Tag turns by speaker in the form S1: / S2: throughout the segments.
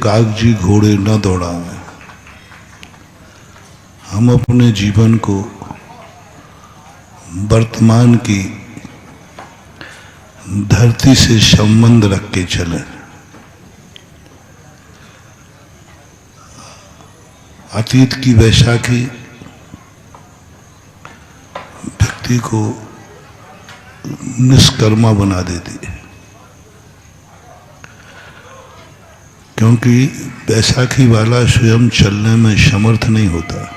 S1: कागजी घोड़े न दौड़ाएं। हम अपने जीवन को वर्तमान की धरती से संबंध रख के चलें। अतीत की वैशाखी व्यक्ति को निष्कर्मा बना देती है, क्योंकि बैसाखी वाला स्वयं चलने में समर्थ नहीं होता।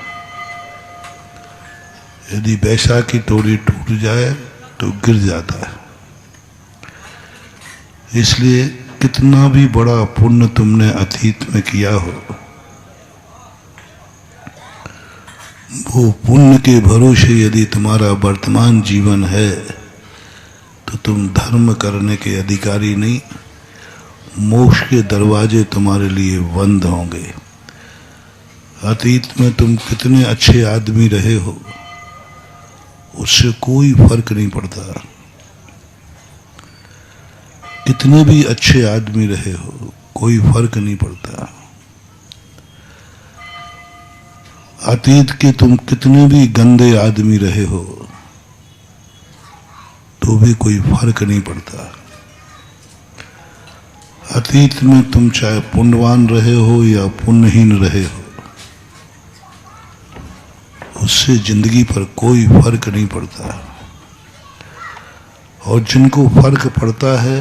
S1: यदि बैसाखी टोरी टूट जाए तो गिर जाता है। इसलिए कितना भी बड़ा पुण्य तुमने अतीत में किया हो, वो पुण्य के भरोसे यदि तुम्हारा वर्तमान जीवन है तो तुम धर्म करने के अधिकारी नहीं, मोक्ष के दरवाजे तुम्हारे लिए बंद होंगे। अतीत में तुम कितने अच्छे आदमी रहे हो उससे कोई फर्क नहीं पड़ता। कितने भी अच्छे आदमी रहे हो कोई फर्क नहीं पड़ता। अतीत के तुम कितने भी गंदे आदमी रहे हो तो भी कोई फर्क नहीं पड़ता। अतीत में तुम चाहे पुण्यवान रहे हो या पुण्यहीन रहे हो, उससे जिंदगी पर कोई फर्क नहीं पड़ता। और जिनको फर्क पड़ता है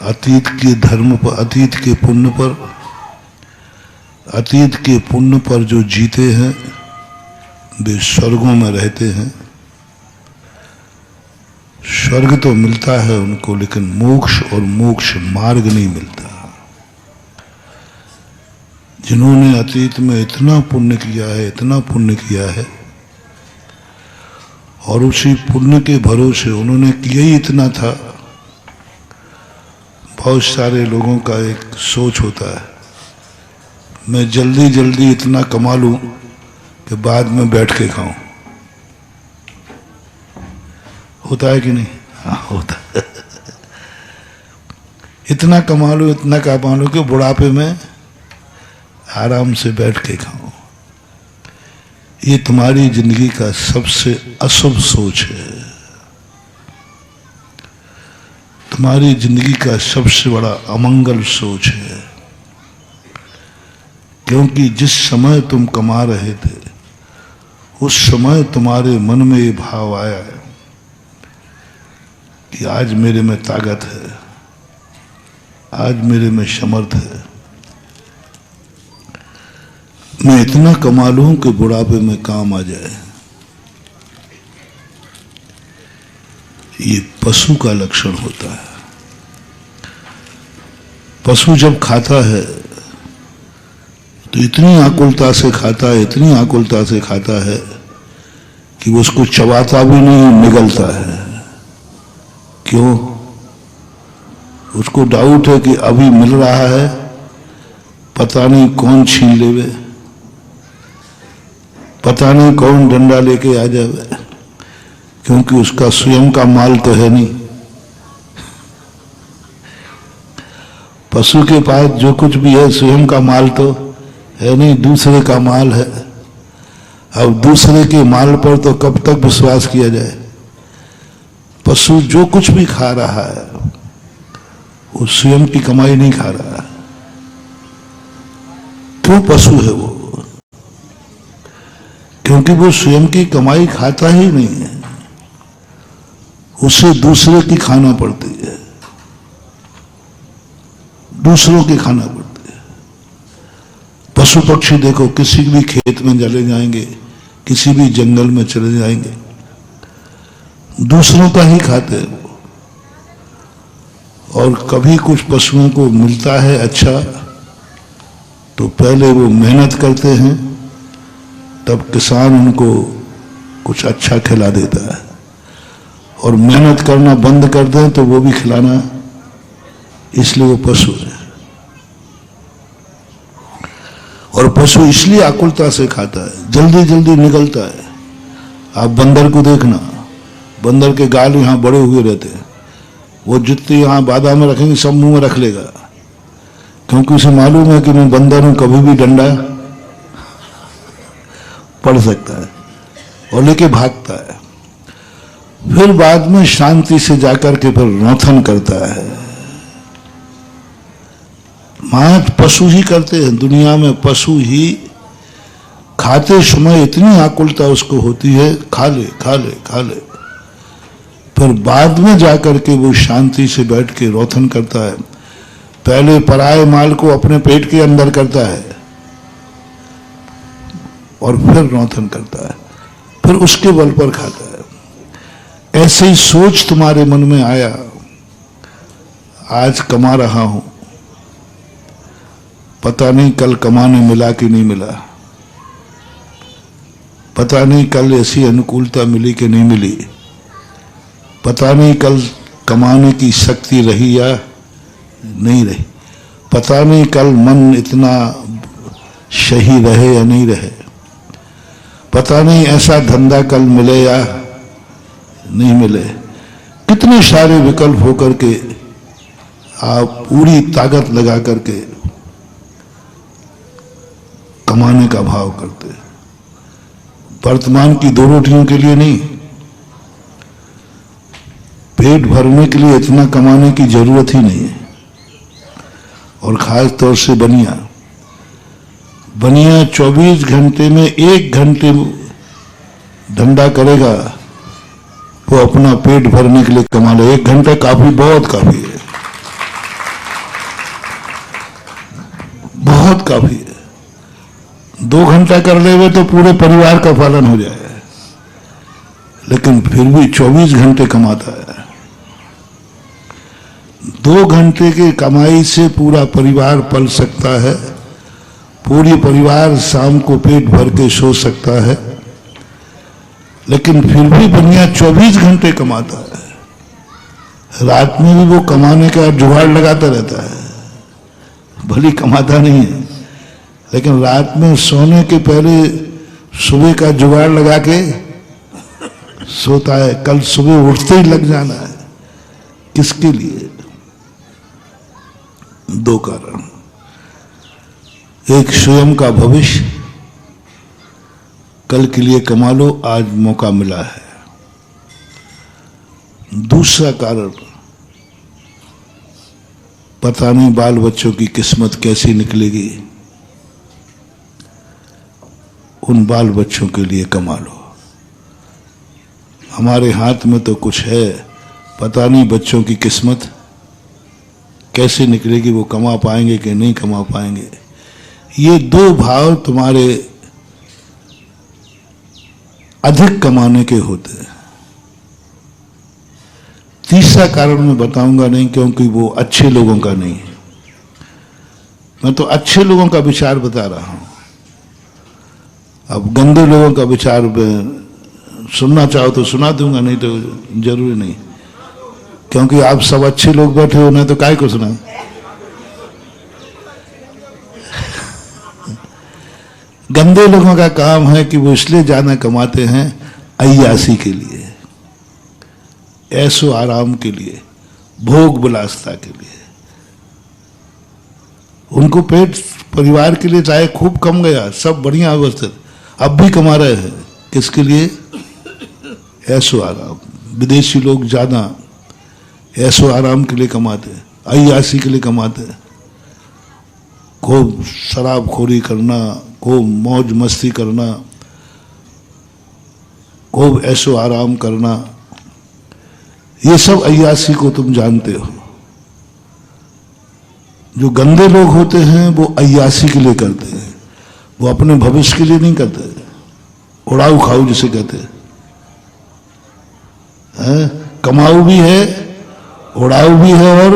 S1: अतीत के धर्म पर, अतीत के पुण्य पर, अतीत के पुण्य पर जो जीते हैं वे स्वर्गों में रहते हैं। स्वर्ग तो मिलता है उनको, लेकिन मोक्ष और मोक्ष मार्ग नहीं मिलता। जिन्होंने अतीत में इतना पुण्य किया है, इतना पुण्य किया है, और उसी पुण्य के भरोसे उन्होंने किया ही इतना था। बहुत सारे लोगों का एक सोच होता है, मैं जल्दी जल्दी इतना कमा लूं कि बाद में बैठ के खाऊं। होता है कि नहीं? हाँ होता है। इतना कमा लूं, इतना कमा लूं कि बुढ़ापे में आराम से बैठ के खाऊं। ये तुम्हारी जिंदगी का सबसे अशुभ सोच है। तुम्हारी जिंदगी का सबसे बड़ा अमंगल सोच है, क्योंकि जिस समय तुम कमा रहे थे उस समय तुम्हारे मन में ये भाव आया है कि आज मेरे में ताकत है, आज मेरे में समर्थ है, मैं इतना कमा लूं कि बुढ़ापे में काम आ जाए। ये पशु का लक्षण होता है। पशु जब खाता है तो इतनी आकुलता से खाता है, इतनी आकुलता से खाता है कि वो उसको चबाता भी नहीं, निगलता है। क्यों? उसको डाउट है कि अभी मिल रहा है, पता नहीं कौन छीन लेवे, पता नहीं कौन डंडा लेके आ जावे, क्योंकि उसका स्वयं का माल तो है नहीं। पशु के पास जो कुछ भी है स्वयं का माल तो है नहीं, दूसरे का माल है। अब दूसरे के माल पर तो कब तक विश्वास किया जाए? पशु जो कुछ भी खा रहा है वो स्वयं की कमाई नहीं खा रहा है। क्यों पशु है वो? क्योंकि वो स्वयं की कमाई खाता ही नहीं है, उसे दूसरे की खाना पड़ती है, दूसरों की खाना पड़ती है। पशु पक्षी देखो, किसी भी खेत में चले जाएंगे, किसी भी जंगल में चले जाएंगे, दूसरों का ही खाते हैं वो। और कभी कुछ पशुओं को मिलता है अच्छा तो पहले वो मेहनत करते हैं, तब किसान उनको कुछ अच्छा खिला देता है, और मेहनत करना बंद कर दें तो वो भी खिलाना, इसलिए वो पशु है। और पशु इसलिए आकुलता से खाता है, जल्दी जल्दी निकलता है। आप बंदर को देखना, बंदर के गाल यहां बड़े हुए रहते हैं, वो जितने यहां बादाम में रखेंगे सब मुंह में रख लेगा, क्योंकि उसे मालूम है कि मैं बंदर हूं, कभी भी डंडा पड़ सकता है, और लेके भागता है। फिर बाद में शांति से जाकर के फिर रौथन करता है। मात पशु ही करते हैं, दुनिया में पशु ही खाते समय इतनी आकुलता उसको होती है, खा ले खा ले खा ले, फिर बाद में जाकर के वो शांति से बैठ के रौथन करता है। पहले पराये माल को अपने पेट के अंदर करता है और फिर रौथन करता है, फिर उसके बल पर खाता है। ऐसे ही सोच तुम्हारे मन में आया, आज कमा रहा हूं, पता नहीं कल कमाने मिला कि नहीं मिला, पता नहीं कल ऐसी अनुकूलता मिली कि नहीं मिली, पता नहीं कल कमाने की शक्ति रही या नहीं रही, पता नहीं कल मन इतना सही रहे या नहीं रहे, पता नहीं ऐसा धंधा कल मिले या नहीं मिले। कितने सारे विकल्प होकर के आप पूरी ताकत लगा करके कमाने का भाव करते। वर्तमान की 2 रोटियों के लिए नहीं, पेट भरने के लिए इतना कमाने की जरूरत ही नहीं है। और खास तौर से बनिया 24 घंटे में 1 घंटे धंधा करेगा, वो अपना पेट भरने के लिए कमा ले। 1 घंटा काफी, बहुत काफी है, बहुत काफी है। 2 घंटा कर ले तो पूरे परिवार का पालन हो जाए, लेकिन फिर भी 24 घंटे कमाता है। 2 घंटे की कमाई से पूरा परिवार पल सकता है, पूरी परिवार शाम को पेट भर के सो सकता है, लेकिन फिर भी बनिया 24 घंटे कमाता है। रात में भी वो कमाने का जुगाड़ लगाता रहता है, भली कमाता नहीं है, लेकिन रात में सोने के पहले सुबह का जुगाड़ लगा के सोता है, कल सुबह उठते ही लग जाना है। किसके लिए? 2 कारण, एक स्वयं का भविष्य, कल के लिए कमा लो, आज मौका मिला है। दूसरा कारण, पता नहीं बाल बच्चों की किस्मत कैसी निकलेगी, उन बाल बच्चों के लिए कमा लो। हमारे हाथ में तो कुछ है, पता नहीं बच्चों की किस्मत कैसे निकलेगी, वो कमा पाएंगे कि नहीं कमा पाएंगे। ये 2 भाव तुम्हारे अधिक कमाने के होते हैं। तीसरा कारण मैं बताऊंगा नहीं, क्योंकि वो अच्छे लोगों का नहीं है। मैं तो अच्छे लोगों का विचार बता रहा हूं। अब गंदे लोगों का विचार सुनना चाहो तो सुना दूंगा, नहीं तो जरूरी नहीं, क्योंकि आप सब अच्छे लोग बैठे हो, नहीं तो काय को सुना। गंदे लोगों का काम है कि वो इसलिए ज्यादा कमाते हैं अय्यासी के लिए, ऐशो आराम के लिए, भोग विलासता के लिए। उनको पेट परिवार के लिए चाहे खूब कम गया, सब बढ़िया अवस्थित, अब भी कमा रहे हैं। किसके लिए? ऐशो आराम। विदेशी लोग ज्यादा ऐशो आराम के लिए कमाते हैं, अय्यासी के लिए कमाते हैं। खूब शराबखोरी करना, खूब मौज मस्ती करना, खूब ऐशो आराम करना, ये सब अय्यासी को तुम जानते हो। जो गंदे लोग होते हैं वो अय्यासी के लिए करते हैं, वो अपने भविष्य के लिए नहीं करते। उड़ाऊ खाऊ जिसे कहते हैं, कमाऊ भी है, उड़ाऊ भी है और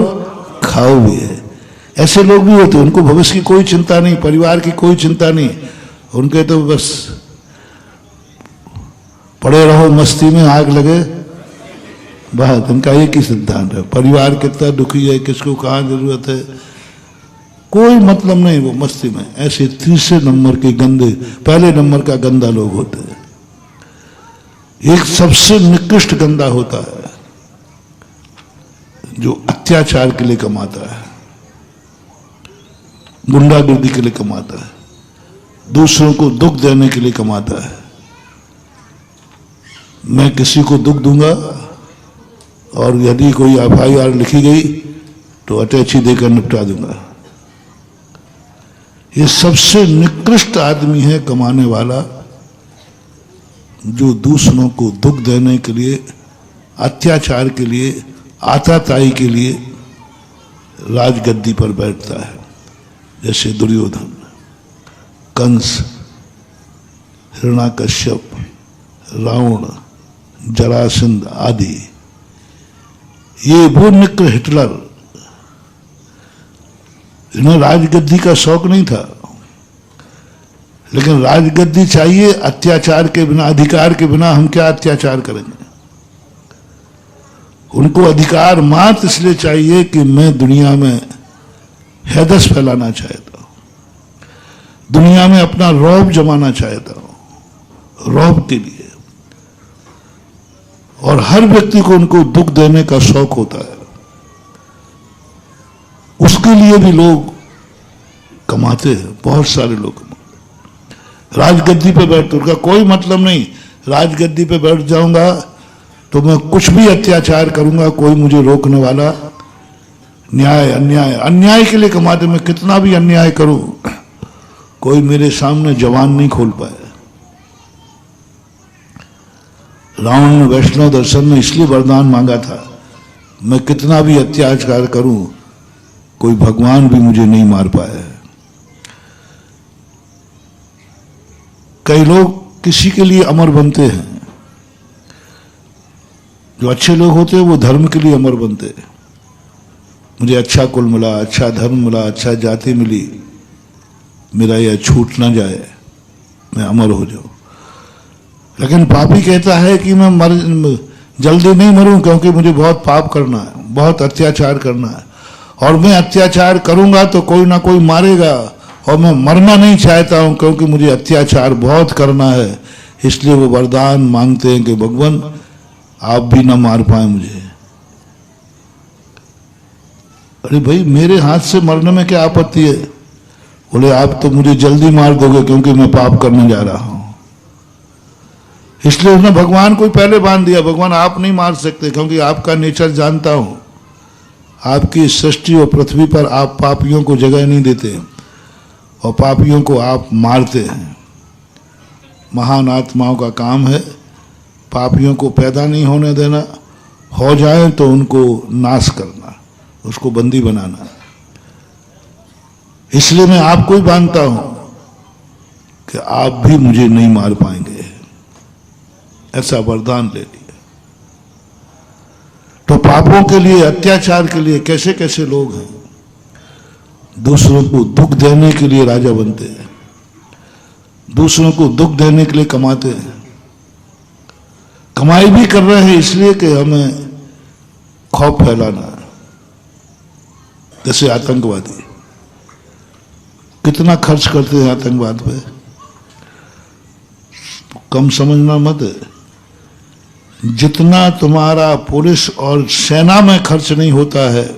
S1: खाऊ भी है। ऐसे लोग भी होते हैं, उनको भविष्य की कोई चिंता नहीं, परिवार की कोई चिंता नहीं, उनके तो बस पड़े रहो मस्ती में, आग लगे बात। उनका एक ही सिद्धांत है, परिवार कितना दुखी है, किसको कहाँ जरूरत है, कोई मतलब नहीं, वो मस्ती में। ऐसे तीसरे नंबर के गंदे, पहले नंबर का गंदा लोग होते हैं। एक सबसे निकृष्ट गंदा होता है जो अत्याचार के लिए कमाता है। गुंडागर्दी के लिए कमाता है, दूसरों को दुख देने के लिए कमाता है। मैं किसी को दुख दूंगा और यदि कोई FIR लिखी गई तो अटैची देकर निपटा दूंगा। ये सबसे निकृष्ट आदमी है कमाने वाला, जो दूसरों को दुख देने के लिए, अत्याचार के लिए, आताताई के लिए राजगद्दी पर बैठता है। जैसे दुर्योधन, कंस, हिरण्याकश्यप, रावण, जरासंध आदि। ये वो निकृष्ट हिटलर, इन्हें राजगद्दी का शौक नहीं था, लेकिन राजगद्दी चाहिए। अत्याचार के बिना, अधिकार के बिना हम क्या अत्याचार करेंगे? उनको अधिकार मात्र इसलिए चाहिए कि मैं दुनिया में हैदस फैलाना चाहता हूं, दुनिया में अपना रौब जमाना चाहता हूं, रौब के लिए। और हर व्यक्ति को उनको दुख देने का शौक होता है, उसके लिए भी लोग कमाते हैं, बहुत सारे लोग कमाते। राजगद्दी पे बैठते, उनका कोई मतलब नहीं, राजगद्दी पे बैठ जाऊंगा तो मैं कुछ भी अत्याचार करूंगा, कोई मुझे रोकने वाला। न्याय, अन्याय, अन्याय के लिए कमाते। मैं कितना भी अन्याय करूं, कोई मेरे सामने जवान नहीं खोल पाए। रावण ने वैष्णव दर्शन में इसलिए वरदान मांगा था, मैं कितना भी अत्याचार करूं, कोई भगवान भी मुझे नहीं मार पाया। कई लोग किसी के लिए अमर बनते हैं, जो अच्छे लोग होते हैं वो धर्म के लिए अमर बनते हैं। मुझे अच्छा कुल मिला, अच्छा धर्म मिला, अच्छा जाति मिली, मेरा यह छूट ना जाए, मैं अमर हो जाऊं। लेकिन पापी कहता है कि मैं जल्दी नहीं मरूं, क्योंकि मुझे बहुत पाप करना है, बहुत अत्याचार करना है, और मैं अत्याचार करूंगा तो कोई ना कोई मारेगा, और मैं मरना नहीं चाहता हूं क्योंकि मुझे अत्याचार बहुत करना है। इसलिए वो वरदान मांगते हैं कि भगवान आप भी ना मार पाए मुझे। अरे भाई, मेरे हाथ से मरने में क्या आपत्ति है? बोले आप तो मुझे जल्दी मार दोगे क्योंकि मैं पाप करने जा रहा हूं। इसलिए उसने भगवान को पहले बांध दिया, भगवान आप नहीं मार सकते, क्योंकि आपका नेचर जानता हूं। आपकी सृष्टि और पृथ्वी पर आप पापियों को जगह नहीं देते, और पापियों को आप मारते हैं। महान आत्माओं का काम है पापियों को पैदा नहीं होने देना, हो जाए तो उनको नाश करना, उसको बंदी बनाना। इसलिए मैं आपको ही बांधता हूं कि आप भी मुझे नहीं मार पाएंगे, ऐसा वरदान ले लिया। तो पापों के लिए, अत्याचार के लिए कैसे कैसे लोग हैं, दूसरों को दुख देने के लिए राजा बनते हैं, दूसरों को दुख देने के लिए कमाते हैं। कमाई भी कर रहे हैं इसलिए कि हमें खौफ फैलाना है। जैसे आतंकवादी कितना खर्च करते हैं आतंकवाद पे, कम समझना मत है। जितना तुम्हारा पुलिस और सेना में खर्च नहीं होता है,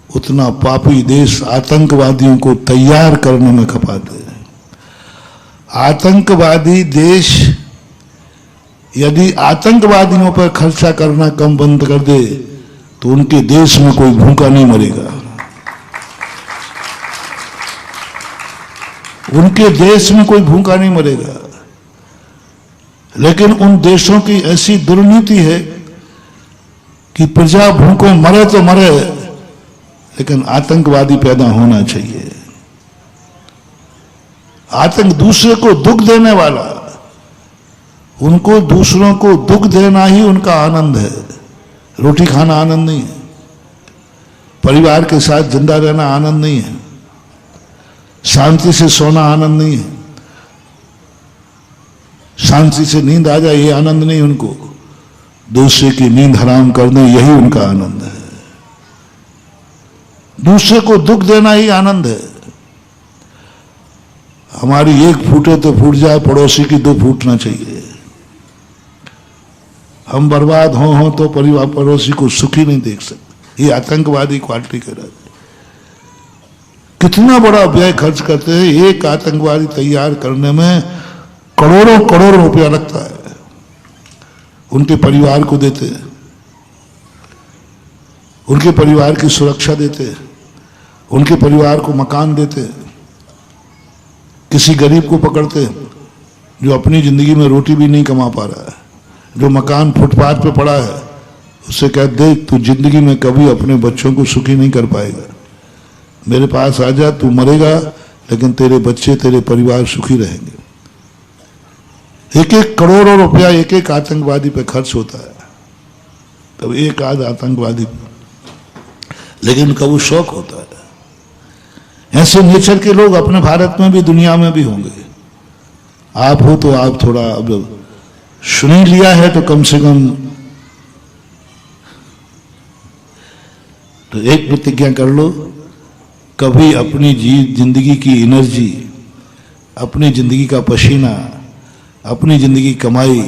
S1: उतना पापी देश आतंकवादियों को तैयार करने में खपाते हैं। आतंकवादी देश यदि आतंकवादियों पर खर्चा करना कम बंद कर दे तो उनके देश में कोई भूखा नहीं मरेगा, उनके देश में कोई भूखा नहीं मरेगा। लेकिन उन देशों की ऐसी दुर्नीति है कि प्रजा भूखों मरे तो मरे, लेकिन आतंकवादी पैदा होना चाहिए। आतंक दूसरे को दुख देने वाला, उनको दूसरों को दुख देना ही उनका आनंद है। रोटी खाना आनंद नहीं है, परिवार के साथ जिंदा रहना आनंद नहीं है, शांति से सोना आनंद नहीं है, शांति से नींद आ जाए ये आनंद नहीं उनको, दूसरे की नींद हराम कर दे यही उनका आनंद है। दूसरे को दुख देना ही आनंद है। हमारी एक फूटे तो फूट जाए, पड़ोसी की दो फूटना चाहिए। हम बर्बाद हो तो परिवार पड़ोसी को सुखी नहीं देख सकते। ये आतंकवादी क्वालिटी कह रहा है। कितना बड़ा व्यय खर्च करते हैं। एक आतंकवादी तैयार करने में करोड़ों करोड़ों रुपया लगता है। उनके परिवार को देते हैं, उनके परिवार की सुरक्षा देते हैं, उनके परिवार को मकान देते हैं। किसी गरीब को पकड़ते हैं जो अपनी जिंदगी में रोटी भी नहीं कमा पा रहा है, जो मकान फुटपाथ पे पड़ा है, उससे कह दे तू जिंदगी में कभी अपने बच्चों को सुखी नहीं कर पाएगा, मेरे पास आ जा, तू मरेगा लेकिन तेरे बच्चे तेरे परिवार सुखी रहेंगे। एक एक करोड़ों रुपया एक एक आतंकवादी पे खर्च होता है। तब एक आध आतंकवादी, लेकिन उनका वो शौक होता है। ऐसे नेचर के लोग अपने भारत में भी दुनिया में भी होंगे। आप हो तो आप थोड़ा अब सुन ही लिया है तो कम से कम तो एक प्रतिज्ञा कर लो, कभी अपनी जिंदगी की एनर्जी, अपनी जिंदगी का पसीना, अपनी जिंदगी कमाई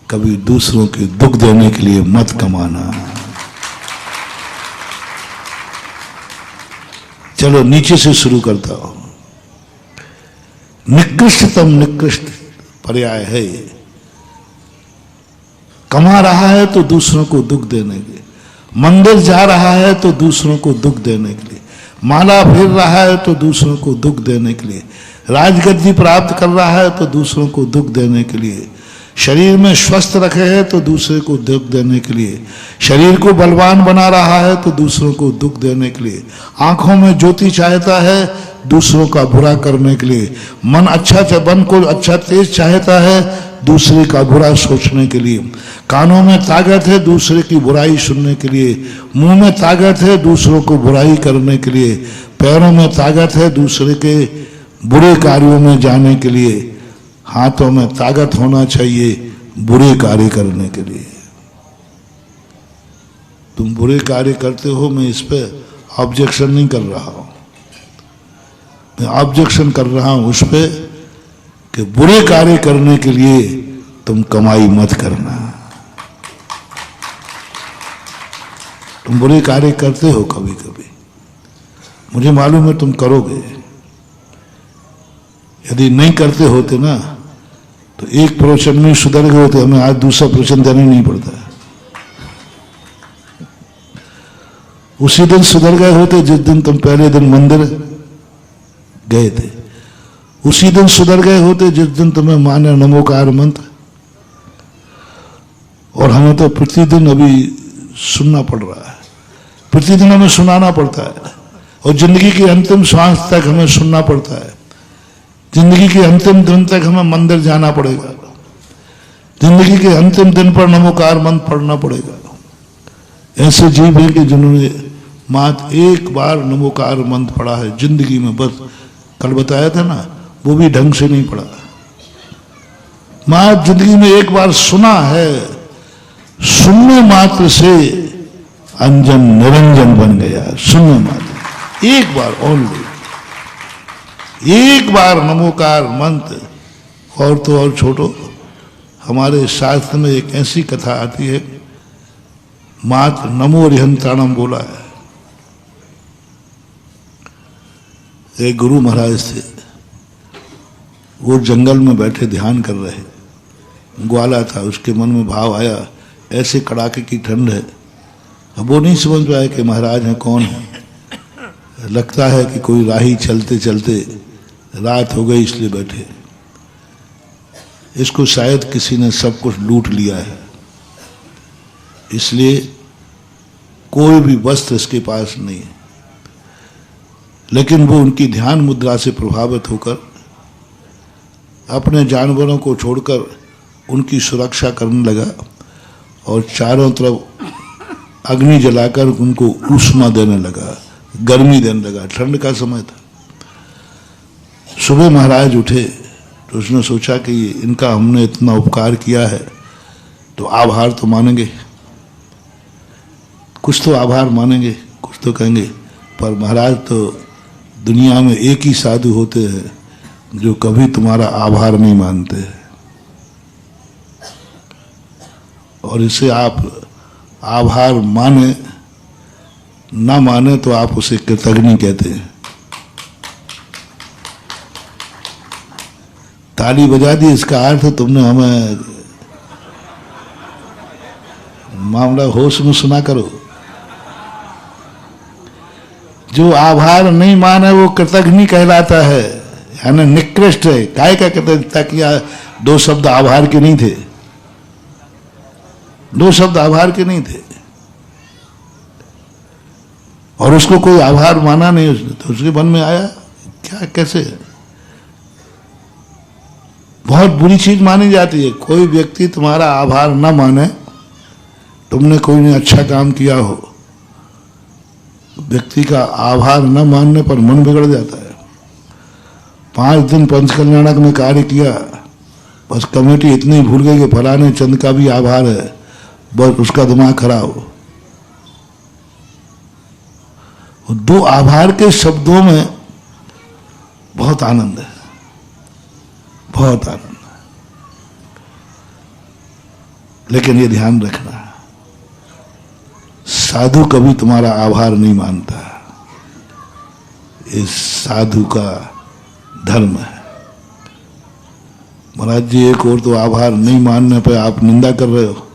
S1: कभी दूसरों के दुख देने के लिए मत कमाना। चलो नीचे से शुरू करता हूं। निकृष्टतम निकृष्ट पर्याय है ये। कमा रहा है तो दूसरों को दुख देने के लिए, मंदिर जा रहा है तो दूसरों को दुख देने के लिए, माला फेर रहा है तो दूसरों को दुख देने के लिए, राजगद्दी प्राप्त कर रहा है तो दूसरों को दुख देने के लिए, शरीर में स्वस्थ रखे है तो दूसरे को दुख देने के लिए, शरीर को बलवान बना रहा है तो दूसरों को दुख देने के लिए, आंखों में ज्योति चाहता है दूसरों का बुरा करने के लिए, मन को अच्छा तेज चाहता है दूसरे का बुरा सोचने के लिए, कानों में ताकत है दूसरे की बुराई सुनने के लिए, मुंह में ताकत है दूसरों को बुराई करने के लिए, पैरों में ताकत है दूसरे के बुरे कार्यों में जाने के लिए, हाथों में ताकत होना चाहिए बुरे कार्य करने के लिए। तुम बुरे कार्य करते हो, मैं इस पे ऑब्जेक्शन नहीं कर रहा हूं, मैं ऑब्जेक्शन कर रहा हूं उस पे कि बुरे कार्य करने के लिए तुम कमाई मत करना। तुम बुरे कार्य करते हो कभी कभी, मुझे मालूम है तुम करोगे। यदि नहीं करते होते ना तो एक प्रवचन में सुधर गए होते, हमें आज दूसरा प्रवचन देना नहीं पड़ता। उसी दिन सुधर गए होते जिस दिन तुम पहले दिन मंदिर गए थे, उसी दिन सुधर गए होते जिस दिन तुम्हें माने नमोकार मंत्र। और हमें तो प्रतिदिन अभी सुनना पड़ रहा है, प्रतिदिन हमें सुनाना पड़ता है, और जिंदगी की अंतिम श्वास तक हमें सुनना पड़ता है। जिंदगी के अंतिम दिन तक हमें मंदिर जाना पड़ेगा, जिंदगी के अंतिम दिन पर नमोकार मंत्र पढ़ना पड़ेगा। ऐसे जीव हैं कि जिन्होंने मात्र एक बार नमोकार मंत्र पढ़ा है जिंदगी में, बस कल बताया था ना, वो भी ढंग से नहीं पढ़ा। मात्र जिंदगी में एक बार सुना है, सुनने मात्र से अंजन निरंजन बन गया। सुनने मात्र एक बार, ओनली एक बार नमोकार मंत्र। और तो और छोड़ो, हमारे शास्त्र में एक ऐसी कथा आती है, मात्र नमो रिहंताणम बोला है। एक गुरु महाराज थे, वो जंगल में बैठे ध्यान कर रहे, ग्वाला था, उसके मन में भाव आया ऐसे कड़ाके की ठंड है। अब वो नहीं समझ पाया कि महाराज हैं कौन है, लगता है कि कोई राही चलते चलते रात हो गई इसलिए बैठे, इसको शायद किसी ने सब कुछ लूट लिया है, इसलिए कोई भी वस्त्र इसके पास नहीं है। लेकिन वो उनकी ध्यान मुद्रा से प्रभावित होकर अपने जानवरों को छोड़कर उनकी सुरक्षा करने लगा और चारों तरफ अग्नि जलाकर उनको ऊष्मा देने लगा, गर्मी देने लगा। ठंड का समय था। सुबह महाराज उठे तो उसने सोचा कि इनका हमने इतना उपकार किया है तो आभार तो मानेंगे, कुछ तो आभार मानेंगे, कुछ तो कहेंगे। पर महाराज तो दुनिया में एक ही साधु होते हैं जो कभी तुम्हारा आभार नहीं मानते हैं, और इसे आप आभार माने ना माने तो आप उसे कृतज्ञ कहते हैं। ताली बजा दी, इसका अर्थ तुमने हमें मामला होश में सुना करो। जो आभार नहीं माने वो कृतज्ञ कहलाता है, यानी निकृष्ट है। काय का कृतज्ञता किया? दो शब्द आभार के नहीं थे, दो शब्द आभार के नहीं थे, और उसको कोई आभार माना नहीं उसने, तो उसके मन में आया क्या, कैसे? बहुत बुरी चीज मानी जाती है। कोई व्यक्ति तुम्हारा आभार न माने, तुमने कोई ने अच्छा काम किया हो, व्यक्ति का आभार न मानने पर मन बिगड़ जाता है। 5 दिन पंचकल्याणक में कार्य किया, बस कमेटी इतनी भूल गई कि फलाने चंद का भी आभार है, बस उसका दिमाग खराब। दो आभार के शब्दों में बहुत आनंद है, बहुत आनंद है। लेकिन ये ध्यान रखना, साधु कभी तुम्हारा आभार नहीं मानता, इस साधु का धर्म है। महाराज जी, एक और तो आभार नहीं मानने पे आप निंदा कर रहे हो,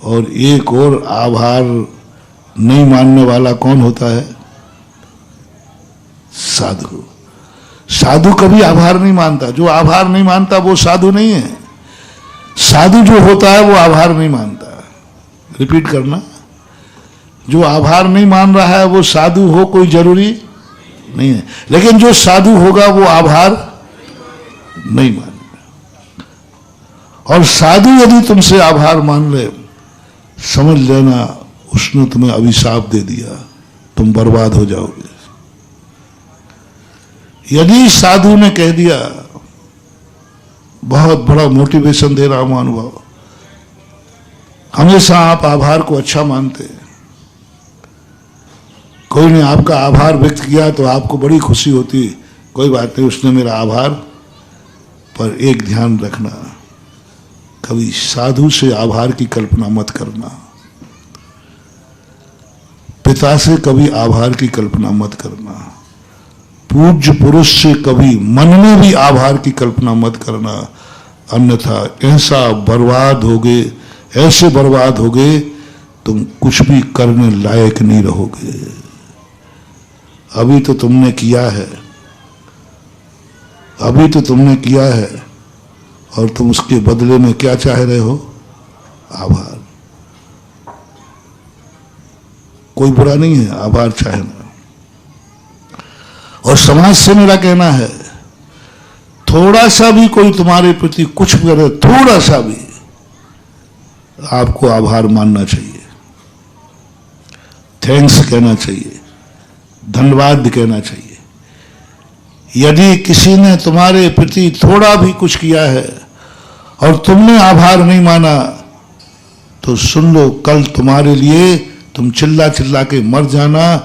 S1: और एक और आभार नहीं मानने वाला कौन होता है? साधु। साधु कभी आभार नहीं मानता। जो आभार नहीं मानता वो साधु नहीं है। साधु जो होता है वो आभार नहीं मानता। रिपीट करना, जो आभार नहीं मान रहा है वो साधु हो कोई जरूरी नहीं है, लेकिन जो साधु होगा वो आभार नहीं मानेगा। और साधु यदि तुमसे आभार मान ले, समझ लेना उसने तुम्हें अभिशाप दे दिया, तुम बर्बाद हो जाओगे। यदि साधु ने कह दिया, बहुत बड़ा मोटिवेशन दे रहा हूं अनुभव, हमेशा आप आभार को अच्छा मानते हैं, कोई ने आपका आभार व्यक्त किया तो आपको बड़ी खुशी होती, कोई बात नहीं, उसने मेरा आभार। पर एक ध्यान रखना, कभी साधु से आभार की कल्पना मत करना, पिता से कभी आभार की कल्पना मत करना, पूज्य पुरुष से कभी मन में भी आभार की कल्पना मत करना, अन्यथा ऐसा बर्बाद होगे, ऐसे बर्बाद होगे तुम कुछ भी करने लायक नहीं रहोगे। अभी तो तुमने किया है, अभी तो तुमने किया है, और तुम उसके बदले में क्या चाह रहे हो? आभार। कोई बुरा नहीं है आभार चाहना। और समाज से मेरा कहना है, थोड़ा सा भी कोई तुम्हारे प्रति कुछ भी करे, थोड़ा सा भी, आपको आभार मानना चाहिए, थैंक्स कहना चाहिए, धन्यवाद कहना चाहिए। यदि किसी ने तुम्हारे प्रति थोड़ा भी कुछ किया है और तुमने आभार नहीं माना, तो सुन लो, कल तुम्हारे लिए तुम चिल्ला चिल्ला के मर जाना,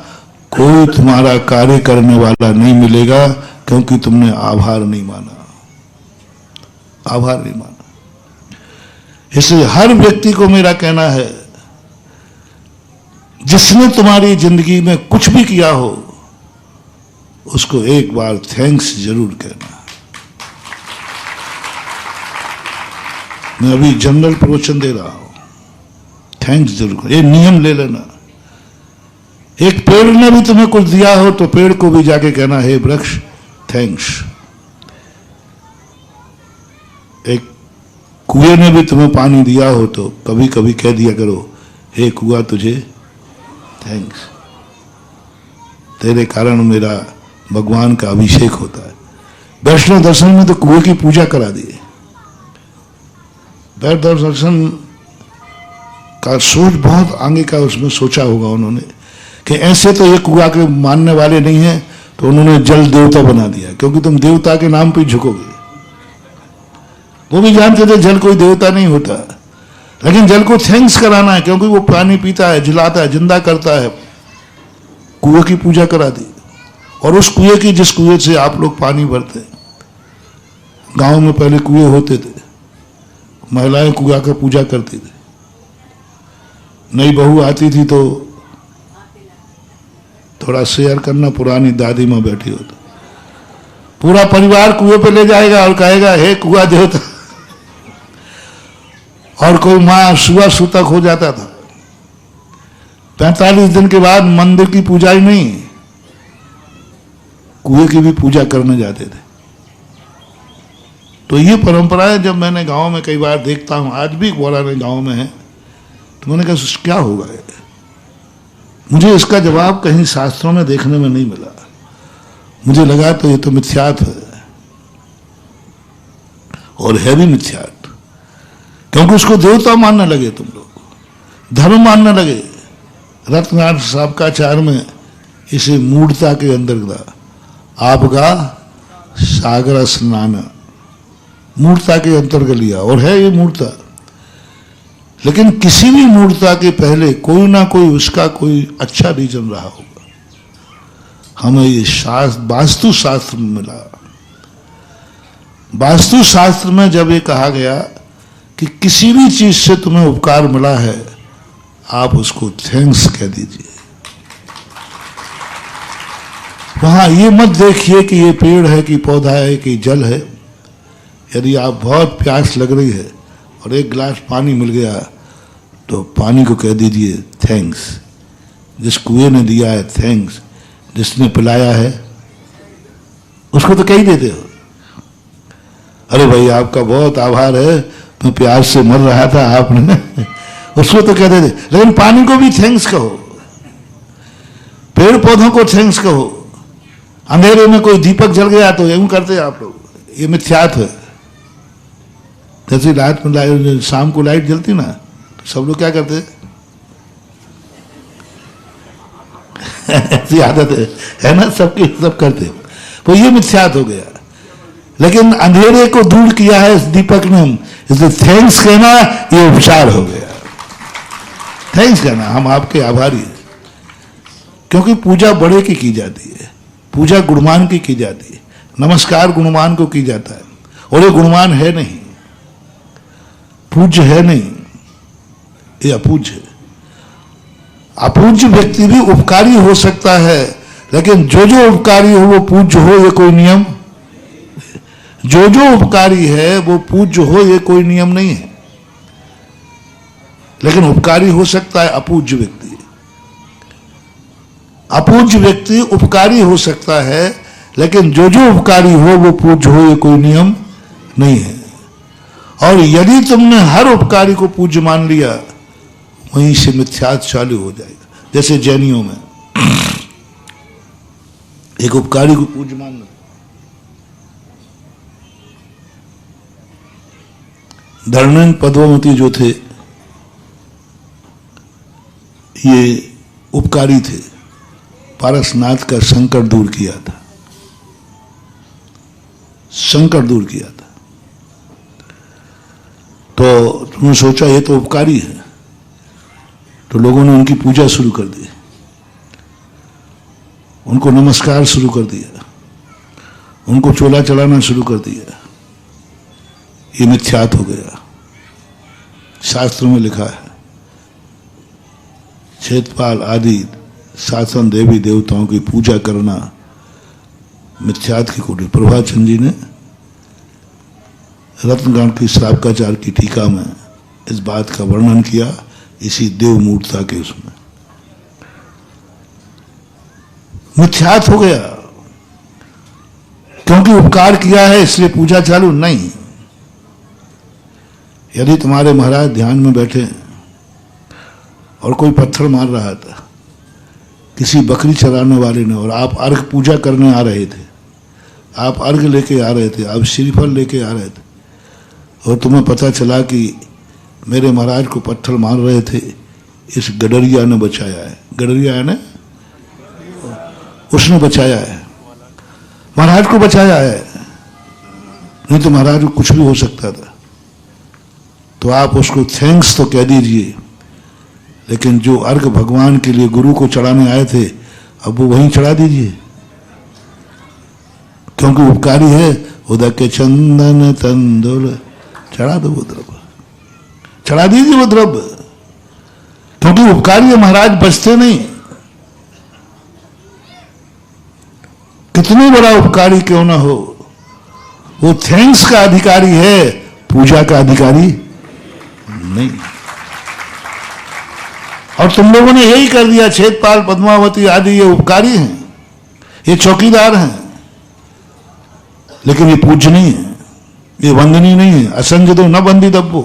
S1: कोई तुम्हारा कार्य करने वाला नहीं मिलेगा, क्योंकि तुमने आभार नहीं माना, आभार नहीं माना। इसलिए हर व्यक्ति को मेरा कहना है, जिसने तुम्हारी जिंदगी में कुछ भी किया हो, उसको एक बार थैंक्स जरूर कहना। मैं अभी जनरल प्रवचन दे रहा हूं, थैंक्स जरूर, ये नियम ले लेना। एक पेड़ ने भी तुम्हें कुछ दिया हो तो पेड़ को भी जाके कहना, हे वृक्ष थैंक्स। एक कुएं ने भी तुम्हें पानी दिया हो तो कभी कभी कह दिया करो, हे कुआं तुझे थैंक्स, तेरे कारण मेरा भगवान का अभिषेक होता है। वैष्णव दर्शन में तो कुएं की पूजा करा दी। वैष्णव दर्शन का सोच बहुत आगे का उसमें सोचा होगा उन्होंने, कि ऐसे तो ये कुआं के मानने वाले नहीं है, तो उन्होंने जल देवता बना दिया, क्योंकि तुम देवता के नाम पे झुकोगे। वो भी जानते थे जल कोई देवता नहीं होता, लेकिन जल को थैंक्स कराना है, क्योंकि वो पानी पीता है, जिलाता है, जिंदा करता है। कुएं की पूजा करा दी, और उस कुएं की, जिस कुएं से आप लोग पानी भरते, गांव में पहले कुएं होते थे, महिलाएं कुआं का पूजा करती थी। नई बहू आती थी तो थोड़ा शेयर करना, पुरानी दादी माँ बैठी होती, पूरा परिवार कुएं पे ले जाएगा और कहेगा हे कुआं देवता। और कोई मां सुबह सूतक हो जाता था। 45 दिन के बाद मंदिर की पूजा ही नहीं, कुएं की भी पूजा करने जाते थे। तो ये परंपराएं जब मैंने गांव में कई बार देखता हूं, आज भी पुराने गांव में है, तो मैंने कहा क्या होगा ये? मुझे इसका जवाब कहीं शास्त्रों में देखने में नहीं मिला। मुझे लगा तो ये तो मिथ्यात्व है, और है भी मिथ्यात्व, क्योंकि उसको देवता मानने लगे तुम लोग, धर्म मानने लगे। रत्नाथ साबकाचार्य में इसे मूढ़ता के अंदर गिरा, आपका सागर स्नान, मूर्ता के अंतर्गत लिया, और है ये मूर्ता। लेकिन किसी भी मूर्ता के पहले कोई ना कोई उसका कोई अच्छा रीजन रहा होगा। हमें ये शास्त्र, वास्तु शास्त्र में मिला। वास्तु शास्त्र में जब ये कहा गया कि किसी भी चीज से तुम्हें उपकार मिला है, आप उसको थैंक्स कह दीजिए। वहां ये मत देखिए कि ये पेड़ है कि पौधा है कि जल है। यदि आप बहुत प्यास लग रही है और एक गिलास पानी मिल गया, तो पानी को कह दीजिए थैंक्स। जिस कुएं ने दिया है थैंक्स, जिसने पिलाया है उसको तो कह ही देते हो, अरे भाई आपका बहुत आभार है, मैं प्यास से मर रहा था, आपने उसको तो कह देते। लेकिन पानी को भी थैंक्स कहो, पेड़ पौधों को थैंक्स कहो। अंधेरे में कोई दीपक जल गया तो यूं करते आप लोग, ये मिथ्यात्व है। जैसे रात में लाइट, शाम को लाइट जलती ना, तो सब लोग क्या करते ऐसी आदत है ना सबकी, सब करते हो। तो ये मिथ्यात्व हो गया। लेकिन अंधेरे को दूर किया है इस दीपक ने, इसलिए थैंक्स कहना ये उपचार हो गया। थैंक्स कहना, हम आपके आभारी हैं। क्योंकि पूजा बड़े की जाती है, पूजा गुणवान की जाती है, नमस्कार गुणवान को की जाता है, और ये गुणवान है नहीं, पूज्य है नहीं, ये अपूज्य है। अपूज्य व्यक्ति भी उपकारी हो सकता है, लेकिन जो जो उपकारी हो वो पूज्य हो, ये कोई नियम। जो जो उपकारी है वो पूज्य हो, ये कोई नियम नहीं है। लेकिन उपकारी हो सकता है अपूज्य व्यक्ति, अपूज्य व्यक्ति उपकारी हो सकता है, लेकिन जो जो उपकारी हो वो पूज्य हो, ये कोई नियम नहीं है। और यदि तुमने हर उपकारी को पूज्य मान लिया, वहीं से मिथ्यात्व चालू हो जाएगा। जैसे जैनियों में एक उपकारी को पूज्य मानना, धर्मेंद्र पद्मावती जो थे ये उपकारी थे, पारसनाथ का संकट दूर किया था, संकट दूर किया था। तो तुमने सोचा ये तो उपकारी है, तो लोगों ने उनकी पूजा शुरू कर दी, उनको नमस्कार शुरू कर दिया, उनको चोला चलाना शुरू कर दिया। ये मिथ्यात्व हो गया। शास्त्रों में लिखा है, क्षेत्रपाल आदि शासन देवी देवताओं की पूजा करना मिथ्यात्व की कोटि। प्रभाचंद जी ने रत्नगान की श्रावकाचार्य की टीका में इस बात का वर्णन किया, इसी देव मूर्ता के उसमें। मिथ्यात्व हो गया, क्योंकि उपकार किया है इसलिए पूजा चालू नहीं। यदि तुम्हारे महाराज ध्यान में बैठे और कोई पत्थर मार रहा था किसी बकरी चराने वाले ने, और आप अर्घ पूजा करने आ रहे थे, आप अर्घ लेके आ रहे थे, आप श्रीफल लेके आ रहे थे, और तुम्हें पता चला कि मेरे महाराज को पत्थर मार रहे थे, इस गडरिया ने बचाया है। गडरिया ने, उसने बचाया है, महाराज को बचाया है, नहीं तो महाराज को कुछ भी हो सकता था। तो आप उसको थैंक्स तो कह दीजिए, लेकिन जो अर्घ भगवान के लिए गुरु को चढ़ाने आए थे, अब वो वहीं चढ़ा दीजिए, क्योंकि उपकारी है। उदक के चंदन तंदुल चढ़ा दो, वो द्रव्य चढ़ा दीजिए, वो द्रव्य, क्योंकि उपकारी है, महाराज बचते नहीं, कितनी बड़ा उपकारी क्यों ना हो, वो थैंक्स का अधिकारी है, पूजा का अधिकारी नहीं। और तुम लोगों ने यही कर दिया, छेदपाल पद्मावती आदि ये उपकारी हैं, ये चौकीदार हैं, लेकिन ये पूज्य नहीं है, ये वंदनीय नहीं है। असंजदो न बंदी दब्बो,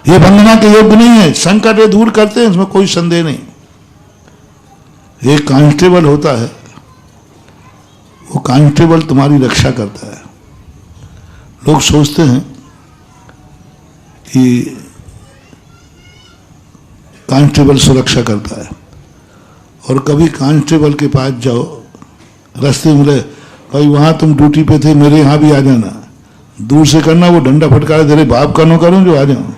S1: ये वंदना के योग्य नहीं है। संकट ये दूर करते हैं, इसमें कोई संदेह नहीं। एक कांस्टेबल होता है, वो कांस्टेबल तुम्हारी रक्षा करता है। लोग सोचते हैं कि कांस्टेबल सुरक्षा करता है, और कभी कांस्टेबल के पास जाओ, रास्ते मिले, भाई वहां तुम ड्यूटी पे थे, मेरे यहां भी आ जाना, दूर से करना, वो डंडा फटकारे तेरे बाप का नो करूं जो आ जाऊं।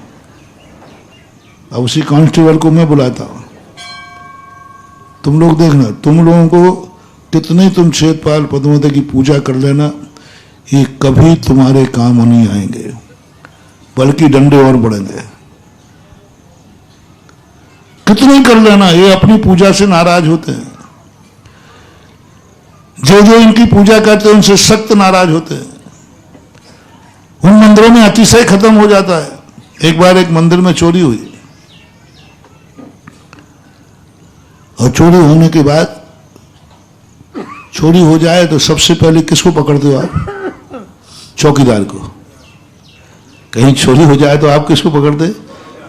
S1: अब उसी कांस्टेबल को मैं बुलाता हूं, तुम लोग देखना, तुम लोगों को कितने तुम छेदपाल पद्मावती की पूजा कर लेना, ये कभी तुम्हारे काम नहीं आएंगे, बल्कि डंडे और बढ़ेंगे। कितने कर लेना, ये अपनी पूजा से नाराज होते हैं। जो जो इनकी पूजा करते हैं उनसे सख्त नाराज होते हैं। उन मंदिरों में अतिशय खत्म हो जाता है। एक बार एक मंदिर में चोरी हुई, और चोरी होने के बाद, चोरी हो जाए तो सबसे पहले किसको पकड़ते हो आप? चौकीदार को। कहीं चोरी हो जाए तो आप किसको पकड़ते?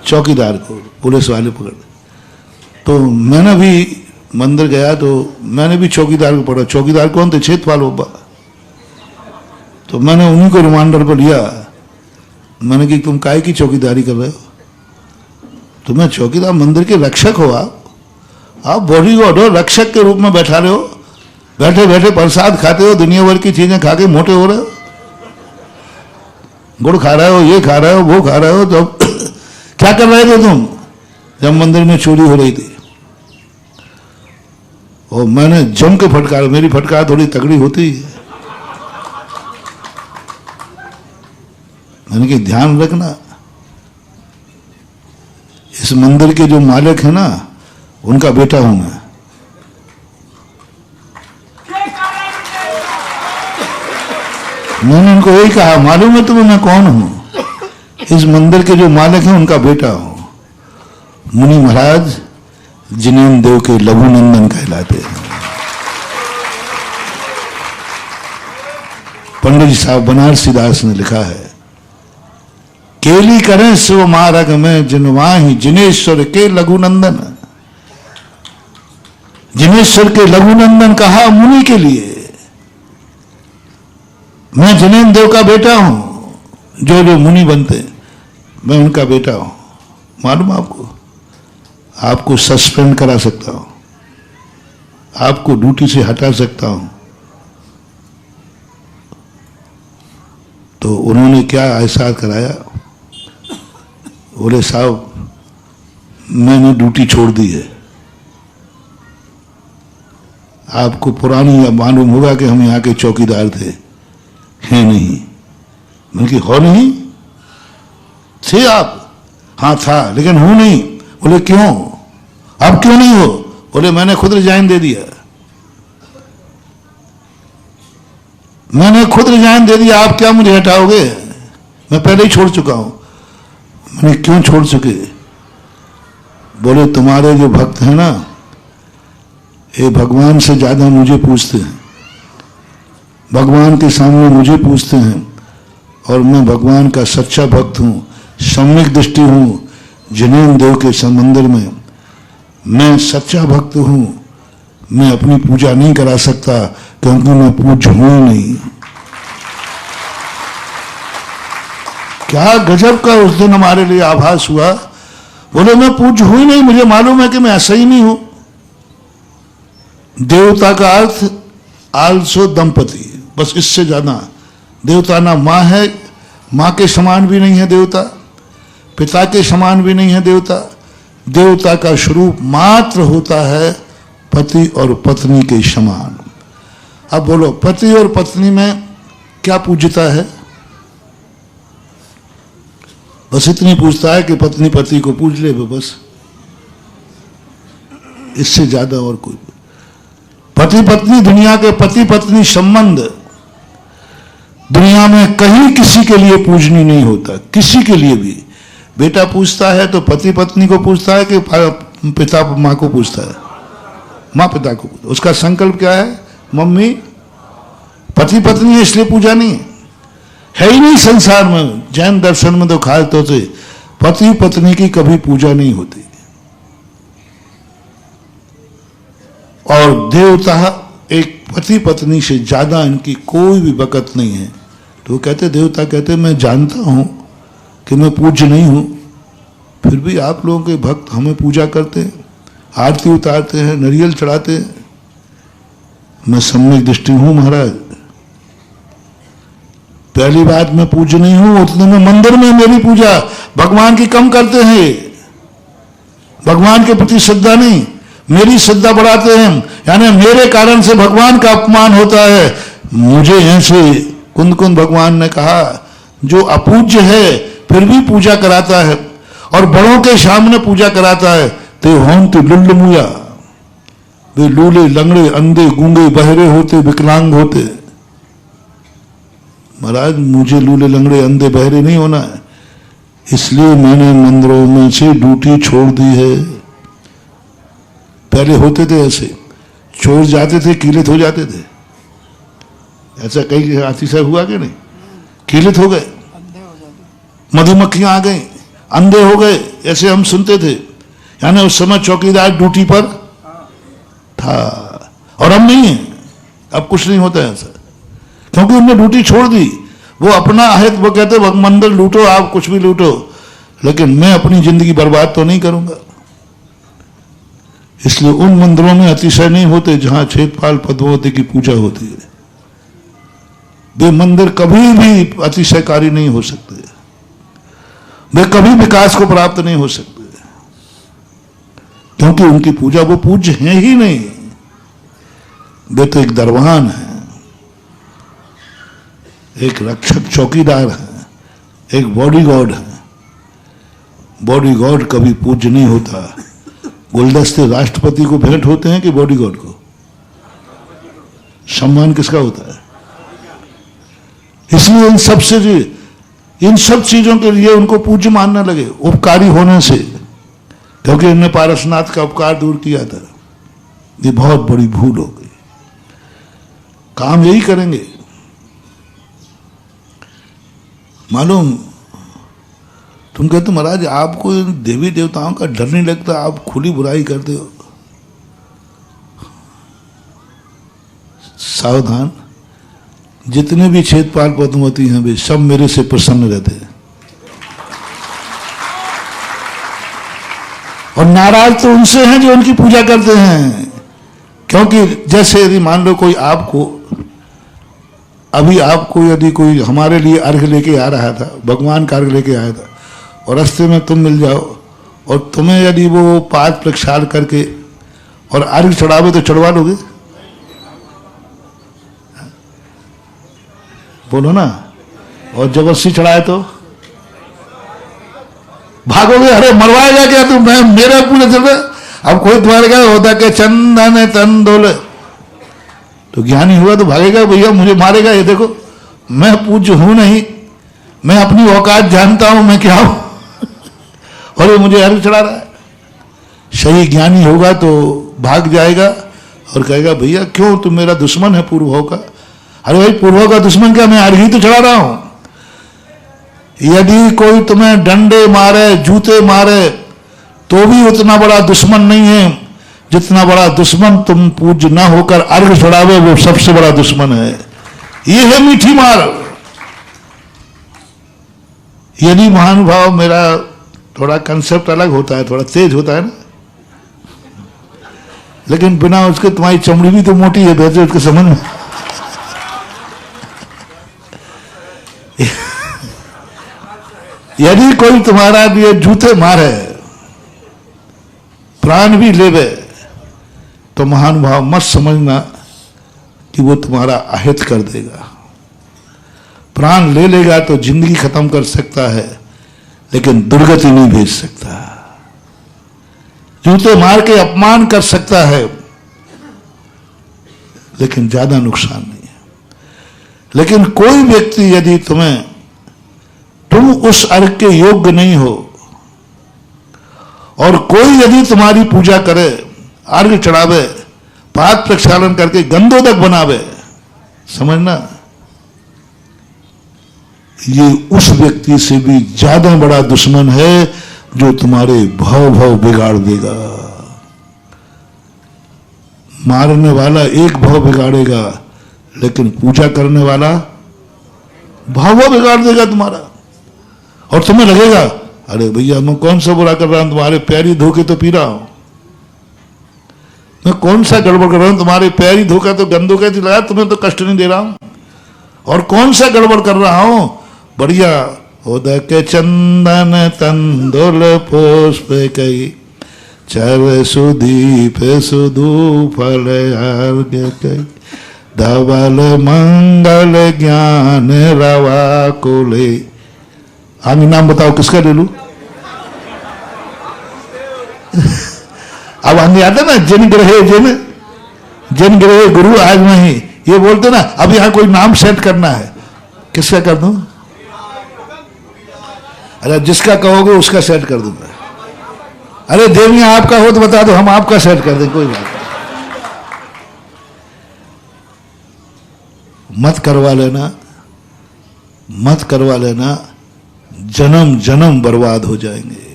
S1: चौकीदार को, पुलिस वाले पकड़ते। तो मैंने भी मंदिर गया तो मैंने भी चौकीदार को पकड़ा। चौकीदार कौन थे? छेदपाल बाबा। तो मैंने उन्हीं को रिमांडर पर लिया। मैंने कि तुम काहे की चौकीदारी कर रहे हो? तुम्हें चौकीदार, मंदिर के रक्षक हो आप बॉडीगार्ड हो, रक्षक के रूप में बैठा रहे हो, बैठे बैठे प्रसाद खाते हो, दुनिया भर की चीजें खा के मोटे हो रहे हो, गुड़ खा रहे हो, ये खा रहे हो, वो खा रहे हो। तो क्या कर रहे थे तुम जब मंदिर में चोरी हो रही थी? और मैंने जम के फटकारा, मेरी फटकार थोड़ी तगड़ी होती है। मैंने कि ध्यान रखना, इस मंदिर के जो मालिक है ना, उनका बेटा हूं मैं। मैंने उनको यही कहा, मालूम है तुम्हें मैं कौन हूं? इस मंदिर के जो मालिक हैं उनका बेटा हूं। मुनि महाराज जिनेन्द्र देव के लघुनंदन कहलाते हैं। पंडित जी साहब बनारसी दास ने लिखा है, केली करें शिव मार्ग में जिनवाही जिनेश्वर के लघुनंदन। जिनेश्वर के लघुनंदन कहा मुनि के लिए। मैं जिनेन्द्र देव का बेटा हूं, जो जो मुनि बनते मैं उनका बेटा हूं। मालूम आपको, आपको सस्पेंड करा सकता हूं, आपको ड्यूटी से हटा सकता हूं। तो उन्होंने क्या एहसास कराया? बोले साहब मैंने ड्यूटी छोड़ दी है। आपको पुरानी मालूम होगा कि हम यहाँ के चौकीदार थे, हैं नहीं? बल्कि हो नहीं थे आप? हाँ था, लेकिन हूं नहीं। बोले क्यों? अब क्यों नहीं हो? बोले मैंने खुद रिजाइन दे दिया। मैंने खुद रिजाइन दे दिया, आप क्या मुझे हटाओगे? मैं पहले ही छोड़ चुका हूं। मैंने क्यों छोड़ चुके? बोले तुम्हारे जो भक्त हैं ना, ये भगवान से ज्यादा मुझे पूछते हैं, भगवान के सामने मुझे पूछते हैं, और मैं भगवान का सच्चा भक्त हूं, सम्यक दृष्टि हूं। जिनेन्द्र देव के मंदिर में मैं सच्चा भक्त हूं। मैं अपनी पूजा नहीं करा सकता क्योंकि मैं पूज्य हूं नहीं। क्या गजब का उस दिन हमारे लिए आभास हुआ। बोले मैं पूज्य हूं ही नहीं, मुझे मालूम है कि मैं ऐसा ही नहीं हूं। देवता का अर्थ आलसो दंपति, बस इससे ज्यादा। देवता ना मां है, मां के समान भी नहीं है देवता, पिता के समान भी नहीं है देवता। देवता का स्वरूप मात्र होता है पति और पत्नी के समान। अब बोलो पति और पत्नी में क्या पूज्यता है? बस इतनी पूछता है कि पत्नी पति को पूज ले, बस, इससे ज्यादा और कोई। पति पत्नी, दुनिया के पति पत्नी संबंध दुनिया में कहीं किसी के लिए पूजनीय नहीं होता, किसी के लिए भी। बेटा पूछता है तो पति पत्नी को पूछता है कि पिता माँ को पूछता है, माँ पिता को। उसका संकल्प क्या है? मम्मी, पति पत्नी है इसलिए पूजा नहीं है ही नहीं संसार में। जैन दर्शन में तो खास तौर से पति पत्नी की कभी पूजा नहीं होती। और देवता एक पति पत्नी से ज्यादा इनकी कोई भी बकत नहीं है। तो कहते, देवता कहते मैं जानता हूं कि मैं पूज्य नहीं हूं, फिर भी आप लोगों के भक्त हमें पूजा करते हैं, आरती उतारते हैं, नारियल चढ़ाते हैं। मैं सम्यक दृष्टि हूं महाराज। पहली बात मैं पूज्य नहीं हूं, उतने में मंदिर में मेरी पूजा भगवान की कम करते हैं। भगवान के प्रति श्रद्धा नहीं, मेरी श्रद्धा बढ़ाते हैं, यानी मेरे कारण से भगवान का अपमान होता है। मुझे ऐसे कुंद कुंद भगवान ने कहा, जो अपूज्य है फिर भी पूजा कराता है और बड़ों के सामने पूजा कराता है, तो हों तो लुल्ल मुया, वे लूले लंगड़े अंधे गूंगे बहरे होते विकलांग होते। महाराज मुझे लूले लंगड़े अंधे बहरे नहीं होना है, इसलिए मैंने मंदिरों में से ड्यूटी छोड़ दी है। पहले होते थे ऐसे, चोर जाते थे कीलित हो जाते थे। ऐसा कई अतिशय हुआ कि नहीं? कीलित हो गए, मधुमक्खियां आ गई, अंधे हो गए, ऐसे हम सुनते थे। यानी उस समय चौकीदार ड्यूटी पर था और अब नहीं है। अब कुछ नहीं होता है ऐसा, क्योंकि उन्होंने ड्यूटी छोड़ दी। वो अपना अहित, वो कहते मंदिर लूटो, आप कुछ भी लूटो, लेकिन मैं अपनी जिंदगी बर्बाद तो नहीं करूंगा। इसलिए उन मंदिरों में अतिशय नहीं होते जहां छेदपाल पद्मावती की पूजा होती है। वे मंदिर कभी भी अतिशयकारी नहीं हो सकते, वे कभी विकास को प्राप्त नहीं हो सकते, क्योंकि उनकी पूजा वो पूज्य हैं ही नहीं। वे तो एक दरबान है, एक रक्षक चौकीदार है, एक बॉडीगार्ड है। बॉडीगार्ड कभी पूज्य नहीं होता। गुलदस्ते राष्ट्रपति को भेंट होते हैं कि बॉडीगार्ड को? सम्मान किसका होता है? इसलिए इन सब चीजों के लिए उनको पूज्य मानने लगे, उपकारी होने से, क्योंकि इन्होंने पारसनाथ का उपकार दूर किया था। ये बहुत बड़ी भूल हो गई। काम यही करेंगे। मालूम, तुम कहते महाराज आपको देवी देवताओं का डर नहीं लगता, आप खुली बुराई करते हो। सावधान, जितने भी छेदपाल पद्मावती हैं वे सब मेरे से प्रसन्न रहते हैं, और नाराज तो उनसे हैं जो उनकी पूजा करते हैं। क्योंकि जैसे यदि मान लो कोई आपको यदि कोई हमारे लिए अर्घ लेके आ रहा था, भगवान का अर्घ लेके आया था, और रास्ते में तुम मिल जाओ और तुम्हें यदि वो पाद प्रक्षाल करके और अर्घ चढ़ावे तो चढ़वा लोगे? बोलो ना। और जबरदस्ती चढ़ाए तो भागोगे, अरे मरवाएगा क्या तुम? मैं मेरा पूरे चल रहा। अब कोई तुम्हारे क्या होता कि चंदन तन डोले, तो ज्ञानी हुआ तो भागेगा, भैया मुझे मारेगा, ये देखो मैं पूज्य हूं नहीं, मैं अपनी औकात जानता हूं, मैं क्या हूं और ये मुझे अर्घ चढ़ा रहा है। सही ज्ञानी होगा तो भाग जाएगा और कहेगा भैया क्यों, तुम मेरा दुश्मन है पूर्वों का। अरे भाई पूर्वों का दुश्मन क्या, मैं अर्घ ही तो चढ़ा रहा हूं। यदि कोई तुम्हें डंडे मारे, जूते मारे, तो भी उतना बड़ा दुश्मन नहीं है जितना बड़ा दुश्मन तुम पूज्य ना होकर अर्घ चढ़ावे, वो सबसे बड़ा दुश्मन है। ये है मीठी मार। यदि महानुभाव, मेरा थोड़ा कंसेप्ट अलग होता है, थोड़ा तेज होता है ना, लेकिन बिना उसके तुम्हारी चमड़ी भी तो मोटी है, वैसे उसके समझ में यदि कोई तुम्हारा लिए जूते मारे, प्राण भी लेवे, तो महानुभाव मत समझना कि वो तुम्हारा अहित कर देगा। प्राण ले लेगा तो जिंदगी खत्म कर सकता है, लेकिन दुर्गति नहीं भेज सकता। जूते मार के अपमान कर सकता है, लेकिन ज्यादा नुकसान नहीं है। लेकिन कोई व्यक्ति यदि तुम उस अर्घ के योग्य नहीं हो और कोई यदि तुम्हारी पूजा करे, अर्घ चढ़ावे, पाद प्रक्षालन करके गंधोदक बनावे, समझना ये उस व्यक्ति से भी ज्यादा बड़ा दुश्मन है जो तुम्हारे भाव बिगाड़ देगा। मारने वाला एक भाव बिगाड़ेगा, लेकिन पूजा करने वाला भाव बिगाड़ देगा तुम्हारा। और तुम्हें लगेगा अरे भैया मैं कौन सा बुरा कर रहा हूं, तुम्हारे पैर ही धोके तो पी रहा हूं, मैं कौन सा गड़बड़ कर रहा हूं, तुम्हारे पैर ही धोखा तो गंदो कैसे लगा, तुम्हें तो कष्ट नहीं दे रहा हूं, और कौन सा गड़बड़ कर रहा हूं, बढ़िया उदक चंदन तंदुल पुष्प कई चर सुदीप सुदू फल अर्घ्य कई धवल मंगल ज्ञान रवा को ले। आगे नाम बताओ किसका ले लू? अब आगे आता ना जिन ग्रहे गुरु आज नहीं, ये बोलते ना अब यहां कोई नाम सेट करना है, किसका कर दूं? अरे जिसका कहोगे उसका सेट कर दूंगा। अरे देवियां आपका हो तो बता दो, हम आपका सेट कर दें, कोई बात नहीं। मत करवा लेना, जन्म जन्म बर्बाद हो जाएंगे।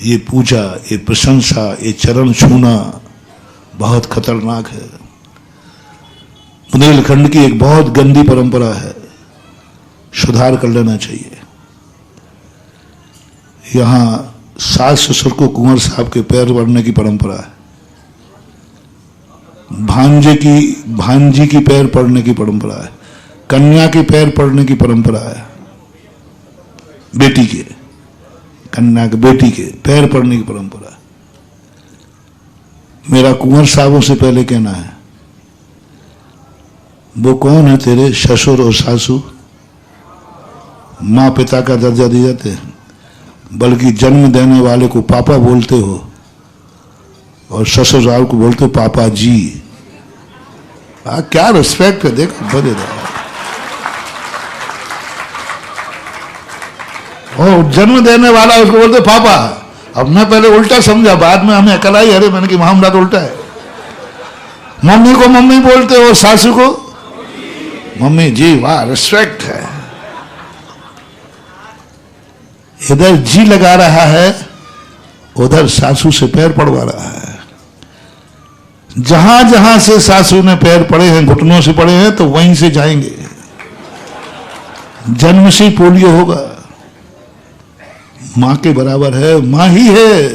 S1: ये पूजा, ये प्रशंसा, ये चरण छूना बहुत खतरनाक है। बुंदेलखंड की एक बहुत गंदी परंपरा है, सुधार कर लेना चाहिए। यहां सास ससुर को कुंवर साहब के पैर पड़ने की परंपरा है, भांजी की पैर पड़ने की परंपरा है, कन्या के पैर पड़ने की परंपरा है, बेटी के, कन्या के बेटी के पैर पड़ने की परंपरा है। मेरा कुंवर साहबों से पहले कहना है, वो कौन है तेरे ससुर और सासू? माँ पिता का दर्जा दिए जाते हैं, बल्कि जन्म देने वाले को पापा बोलते हो और ससुराल को बोलते हो पापा जी। क्या रिस्पेक्ट है, देखो बड़े और जन्म देने वाला उसको बोलते पापा। अब मैं पहले उल्टा समझा, बाद में हमें अकल आई, अरे मैंने कि मामला तो उल्टा है। मम्मी को मम्मी बोलते हो, सासू को मम्मी जी, वाह रिस्पेक्ट है। इधर जी लगा रहा है, उधर सासू से पैर पड़वा रहा है। जहां जहां से सासू ने पैर पड़े हैं, घुटनों से पड़े हैं, तो वहीं से जाएंगे। जन्म से पोलियो होगा। मां के बराबर है, मां ही है।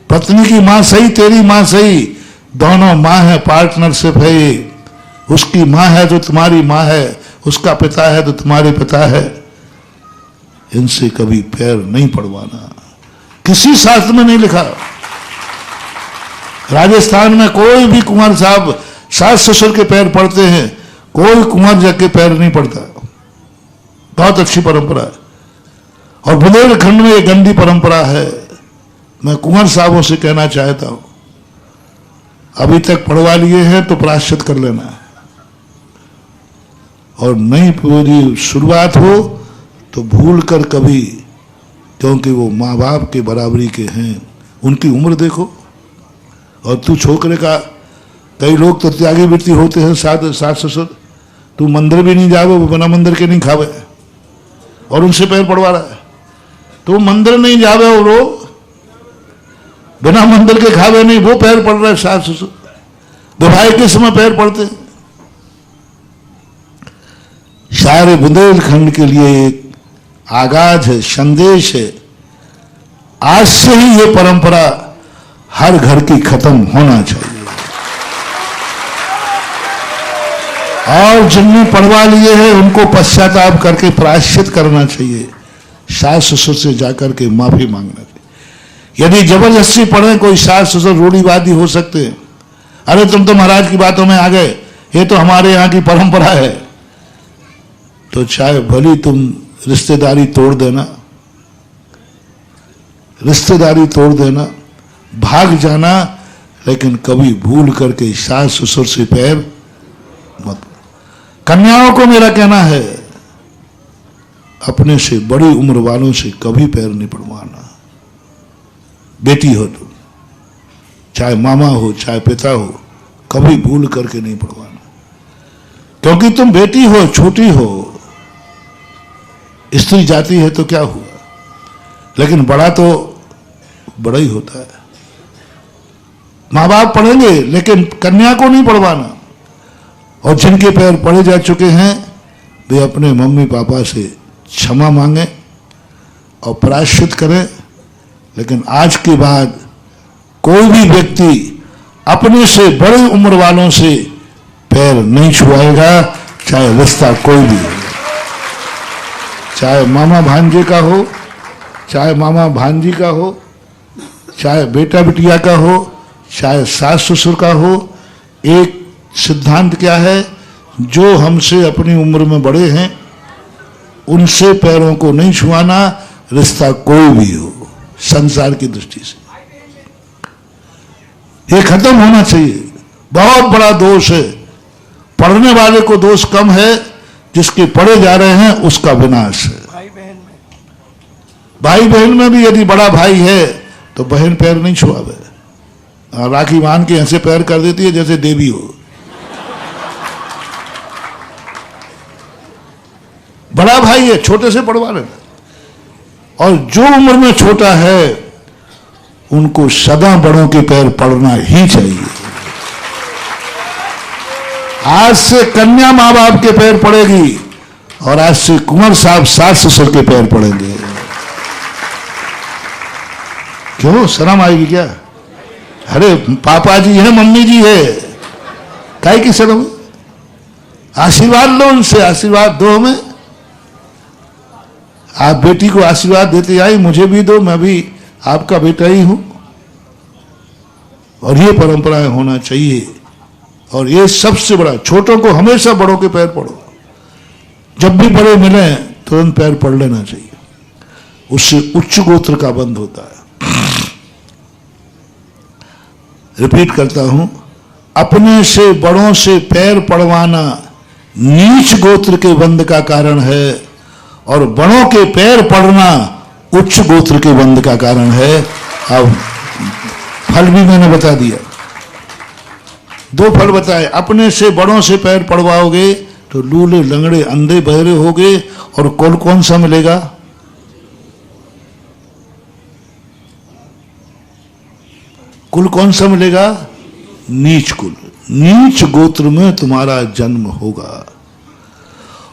S1: पत्नी की मां सही, तेरी मां सही, दोनों मां है, पार्टनरशिप है ये। उसकी मां है तो तुम्हारी मां है, उसका पिता है तो तुम्हारे पिता है। इनसे कभी पैर नहीं पड़वाना, किसी शास्त्र में नहीं लिखा। राजस्थान में कोई भी कुंवर साहब सास ससुर के पैर पड़ते हैं, कोई कुंवर जग के पैर नहीं पड़ता। बहुत अच्छी परंपरा है। और बुंदेलखंड में ये गंदी परंपरा है। मैं कुंवर साहबों से कहना चाहता हूं, अभी तक पढ़वा लिए हैं तो प्रायश्चित कर लेना है, और नई पूरी शुरुआत हो तो भूल कर कभी, क्योंकि वो माँ बाप के बराबरी के हैं, उनकी उम्र देखो। और तू छोकरे का, कई लोग तो त्यागी वृत्ति होते हैं सास ससुर, तू मंदिर भी नहीं जावे, वो बिना मंदिर के नहीं खावे, और उनसे पैर पड़वा रहा है। तो मंदिर नहीं जावे और वो बिना मंदिर के खावे नहीं, वो पैर पड़ रहा है सास ससुर। विवाह के समय पैर पड़ते हैं। सारे बुंदेलखंड के लिए एक आगाज है, संदेश है। आज से ही ये परंपरा हर घर की खत्म होना चाहिए। और जिनने पढ़वा लिए हैं उनको पश्चाताप करके प्रायश्चित करना चाहिए, सास ससुर से जाकर के माफी मांगना चाहिए। यदि जबरदस्ती पढ़े, कोई सास ससुर रूढ़िवादी हो सकते हैं, अरे तुम तो महाराज की बातों में आ गए, ये तो हमारे यहाँ की परंपरा है, तो चाहे भली तुम रिश्तेदारी तोड़ देना, भाग जाना, लेकिन कभी भूल करके सास ससुर से पैर मत। कन्याओं को मेरा कहना है, अपने से बड़ी उम्र वालों से कभी पैर नहीं पड़वाना। बेटी हो तो, चाहे मामा हो चाहे पिता हो, कभी भूल करके नहीं पड़वाना, क्योंकि तुम बेटी हो, छोटी हो, स्त्री जाति है तो क्या हुआ, लेकिन बड़ा तो बड़ा ही होता है। माँ बाप पढ़ेंगे लेकिन कन्या को नहीं पढ़वाना। और जिनके पैर पड़े जा चुके हैं वे अपने मम्मी पापा से क्षमा मांगे और प्रायश्चित करें। लेकिन आज के बाद कोई भी व्यक्ति अपने से बड़ी उम्र वालों से पैर नहीं छुआएगा, चाहे रिश्ता कोई भी हो, चाहे मामा भांजे का हो, चाहे मामा भांजी का हो, चाहे बेटा बिटिया का हो, चाहे सास ससुर का हो। एक सिद्धांत क्या है, जो हमसे अपनी उम्र में बड़े हैं उनसे पैरों को नहीं छुआना, रिश्ता कोई भी हो संसार की दृष्टि से। ये खत्म होना चाहिए। बहुत बड़ा दोष है, पढ़ने वाले को दोष कम है, जिसके पढ़े जा रहे हैं उसका विनाश है। भाई बहन में भी यदि बड़ा भाई है तो बहन पैर नहीं छुआवे, राखी बांध के ऐसे पैर कर देती है जैसे देवी हो। बड़ा भाई है, छोटे से पढ़वा लेना। और जो उम्र में छोटा है उनको सदा बड़ों के पैर पड़ना ही चाहिए। आज से कन्या माँ बाप के पैर पड़ेगी और आज से कुंवर साहब सास ससुर के पैर पड़ेंगे। क्यों शर्म आएगी क्या? अरे पापा जी है, मम्मी जी है, काहे की शर्म? आशीर्वाद लो उनसे, आशीर्वाद दो हमें। आप बेटी को आशीर्वाद देते आई, मुझे भी दो, मैं भी आपका बेटा ही हूं। और ये परंपराएं होना चाहिए। और ये सबसे बड़ा, छोटों को हमेशा बड़ों के पैर पड़ो। जब भी बड़े मिले तुरंत पैर पड़ लेना चाहिए, उससे उच्च गोत्र का बंध होता है। रिपीट करता हूं, अपने से बड़ों से पैर पड़वाना नीच गोत्र के बंध का कारण है और बड़ों के पैर पड़ना उच्च गोत्र के बंध का कारण है। अब फल भी मैंने बता दिया, दो फल बताए। अपने से बड़ों से पैर पड़वाओगे तो लूले लंगड़े अंधे बहरे होगे। और कुल कौन सा मिलेगा? कुल कौन सा मिलेगा? नीच कुल। नीच गोत्र में तुम्हारा जन्म होगा।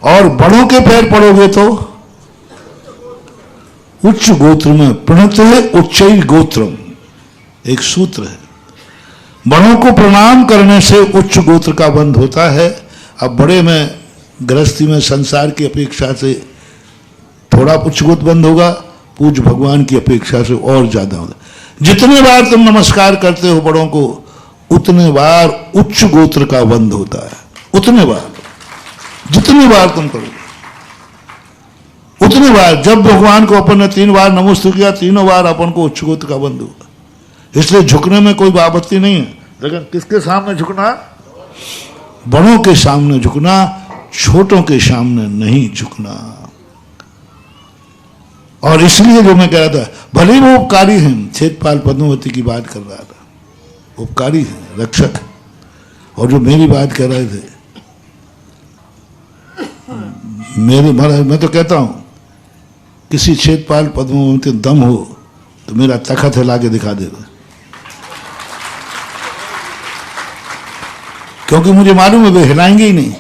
S1: और बड़ों के पैर पड़ोगे तो उच्च गोत्र में। प्रणतः उच्चै गोत्रम, एक सूत्र है। बड़ों को प्रणाम करने से उच्च गोत्र का बंध होता है। अब बड़े में गृहस्थी में संसार की अपेक्षा से थोड़ा उच्च गोत्र बंध होगा, पूज्य भगवान की अपेक्षा से और ज्यादा होगा। जितने बार तुम नमस्कार करते हो बड़ों को, उतने बार उच्च गोत्र का बंध होता है। उतने बार, जितनी बार तुम करोगे उतनी बार। जब भगवान को अपन ने 3 बार नमस्ते किया, तीनों बार अपन को उच्च गोत्र का बंध हुआ। इसलिए झुकने में कोई आपत्ति नहीं है, लेकिन किसके सामने झुकना? बड़ों के सामने झुकना, छोटों के सामने नहीं झुकना। और इसलिए जो मैं कह रहा था, भले वो उपकारी हैं, छेदपाल पद्मावती की बात कर रहा था, उपकारी हैं, रक्षक। और जो मेरी बात कर रहे थे, मैं तो कहता हूं किसी छेदपाल पद्मावती दम हो तो मेरा तखत हिला के दिखा देगा, क्योंकि मुझे मालूम है वे हिलाएंगे ही नहीं।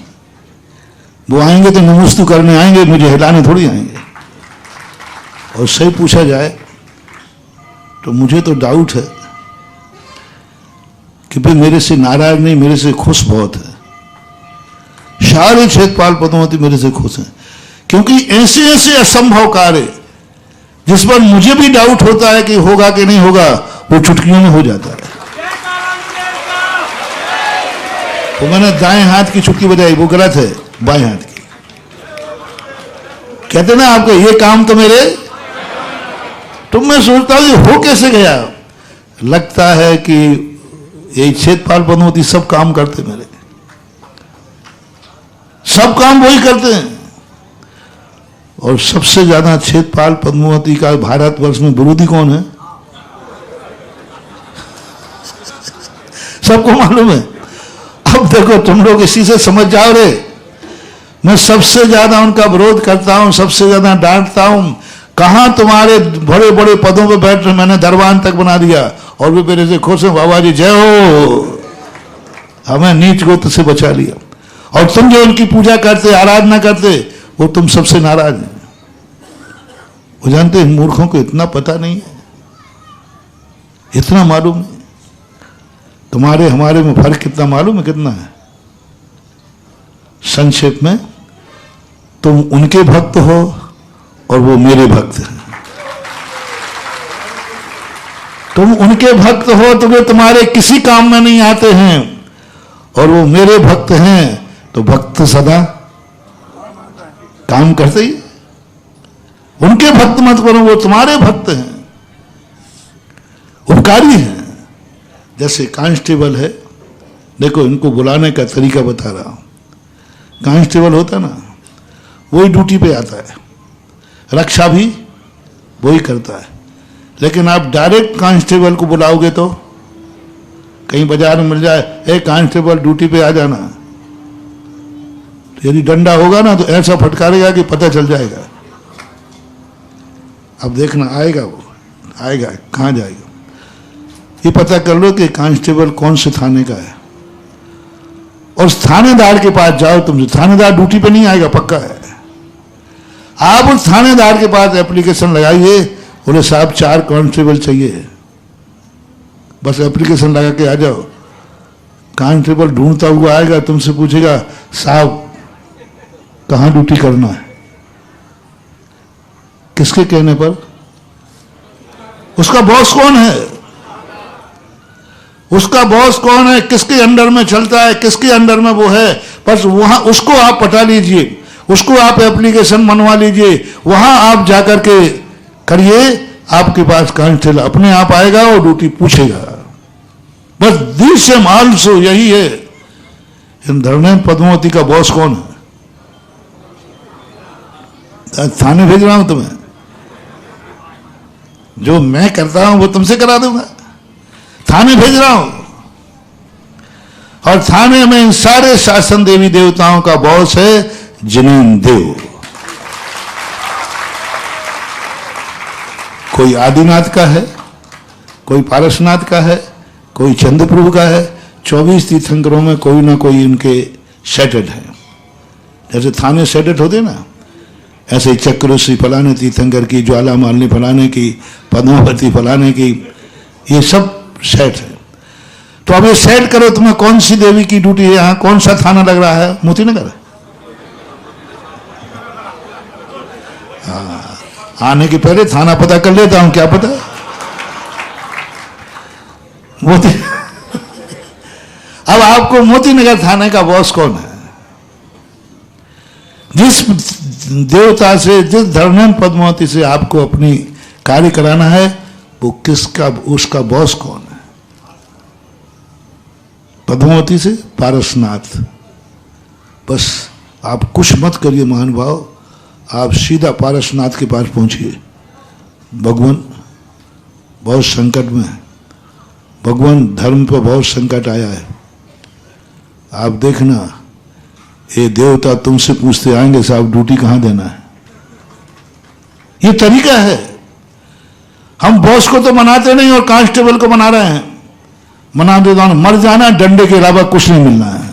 S1: वो आएंगे तो नमस्तु करने आएंगे, मुझे हिलाने थोड़ी आएंगे। और सही पूछा जाए तो मुझे तो डाउट है कि भाई मेरे से नाराज नहीं, मेरे से खुश बहुत है। सारे छेदपाल पद्मावती मेरे से खुश हैं, क्योंकि ऐसे ऐसे असंभव कार्य जिस पर मुझे भी डाउट होता है कि होगा कि नहीं होगा, वो चुटकियों में हो जाता है। तो मैंने दाएं हाथ की चुटकी बजाई, वो गलत है, बाएं हाथ की। कहते ना आपको ये काम तो मेरे, तो मैं सोचता हूं हो कैसे गया। लगता है कि यही छेदपाल पद्मावती सब काम करते, मेरे सब काम वही करते हैं। और सबसे ज्यादा छेदपाल पद्मावती का भारतवर्ष में विरोधी कौन है? सबको मालूम है। अब देखो तुम लोग इसी से समझ जाओ रे। मैं सबसे ज्यादा उनका विरोध करता हूं, सबसे ज्यादा डांटता हूं। कहां तुम्हारे बड़े बड़े पदों पे बैठ रहे, मैंने दरबान तक बना दिया और वे मेरे से खुश हैं, बाबा जी जय हो, हमें नीच गोत्र से बचा लिया। और तुम जो उनकी पूजा करते, आराधना करते, वो तुम सबसे नाराज हैं। वो जानते हैं मूर्खों को इतना पता नहीं है, इतना मालूम नहीं। तुम्हारे हमारे में फर्क कितना मालूम है? कितना है? संक्षेप में, तुम उनके भक्त हो और वो मेरे भक्त हैं। तुम उनके भक्त हो तो वे तुम्हारे किसी काम में नहीं आते हैं, और वो मेरे भक्त हैं तो भक्त सदा काम करते ही। उनके भक्त मत करो, वो तुम्हारे भक्त हैं, उपकारी हैं। जैसे कांस्टेबल है, देखो इनको बुलाने का तरीका बता रहा हूं। कांस्टेबल होता ना, वही ड्यूटी पे आता है, रक्षा भी वही करता है। लेकिन आप डायरेक्ट कांस्टेबल को बुलाओगे तो कहीं बाजार में मिल जाए, ए कांस्टेबल ड्यूटी पे आ जाना, तो यदि डंडा होगा ना तो ऐसा फटकारेगा कि पता चल जाएगा। अब देखना आएगा, वो आएगा, कहाँ जाएगा ये पता कर लो कि कांस्टेबल कौन से थाने का है, और थानेदार के पास जाओ तुम। थानेदार ड्यूटी पे नहीं आएगा, पक्का है। आप उस थानेदार के पास एप्लीकेशन लगाइए, बोले साहब 4 कांस्टेबल चाहिए, बस एप्लीकेशन लगा के आ जाओ। कांस्टेबल ढूंढता हुआ आएगा, तुमसे पूछेगा साहब कहाँ ड्यूटी करना है, किसके कहने पर? उसका बॉस कौन है? उसका बॉस कौन है? किसके अंडर में चलता है, किसके अंडर में वो है? बस वहां उसको आप पटा लीजिए, उसको आप एप्लीकेशन बनवा लीजिए, वहां आप जाकर के करिए, आपके पास कांस्टेबल अपने आप आएगा और ड्यूटी पूछेगा। बस दिस सेम आल्सो यही है। इंद्रनयन पद्मावती का बॉस कौन है? थाने भेज रहा हूं तुम्हें, जो मैं करता हूं वो तुमसे करा दूंगा। थाने भेज रहा हूं, और थाने में इन सारे शासन देवी देवताओं का बॉस है जिनेन्द्र देव। कोई आदिनाथ का है, कोई पारसनाथ का है, कोई चंद्रप्रभु का है। 24 तीर्थंकरों में कोई ना कोई उनके सेटेड है। जैसे थाने सेटेड होते ना, ऐसे ही चक्रश्री फलाने तीर्थंकर की, ज्वाला मालिनी फलाने की, पद्मावती फलाने की, ये सब सेट है। तो अब ये सेट करो, तुम्हें कौन सी देवी की ड्यूटी है, यहां कौन सा थाना लग रहा है? मोती नगर। आने के पहले थाना पता कर लेता हूं, क्या पता मोती अब आपको मोती नगर थाने का बॉस कौन है? जिस देवता से, जिस धर्मन पद्मावती से आपको अपनी कार्य कराना है, वो किसका, उसका बॉस कौन है? पद्मावती से पारसनाथ। बस आप कुछ मत करिए महानुभाव, आप सीधा पारसनाथ के पास पहुंचिए। भगवान बहुत संकट में है, भगवान धर्म पर बहुत संकट आया है। आप देखना, ये देवता तुमसे पूछते आएंगे साहब ड्यूटी कहां देना है। ये तरीका है। हम बॉस को तो मनाते नहीं और कांस्टेबल को मना रहे हैं। मना देता हूं, मर जाना, डंडे के अलावा कुछ नहीं मिलना है।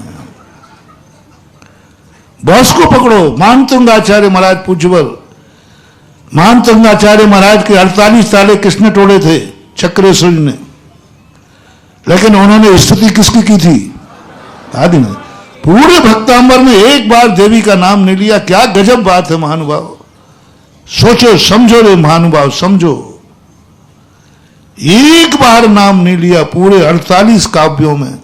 S1: बॉस को पकड़ो। मानतुंगाचार्य महाराज पूज्यवर, मानतुंगाचार्य महाराज के 48 ताले किसने तोड़े थे? चक्रेश्वरी ने। लेकिन उन्होंने स्तुति किसकी की थी? आदिनाथ। पूरे भक्तांबर में एक बार देवी का नाम नहीं लिया। क्या गजब बात है महानुभाव। सोचो, समझो रे महानुभाव, समझो। एक बार नाम नहीं लिया पूरे 48 काव्यों में,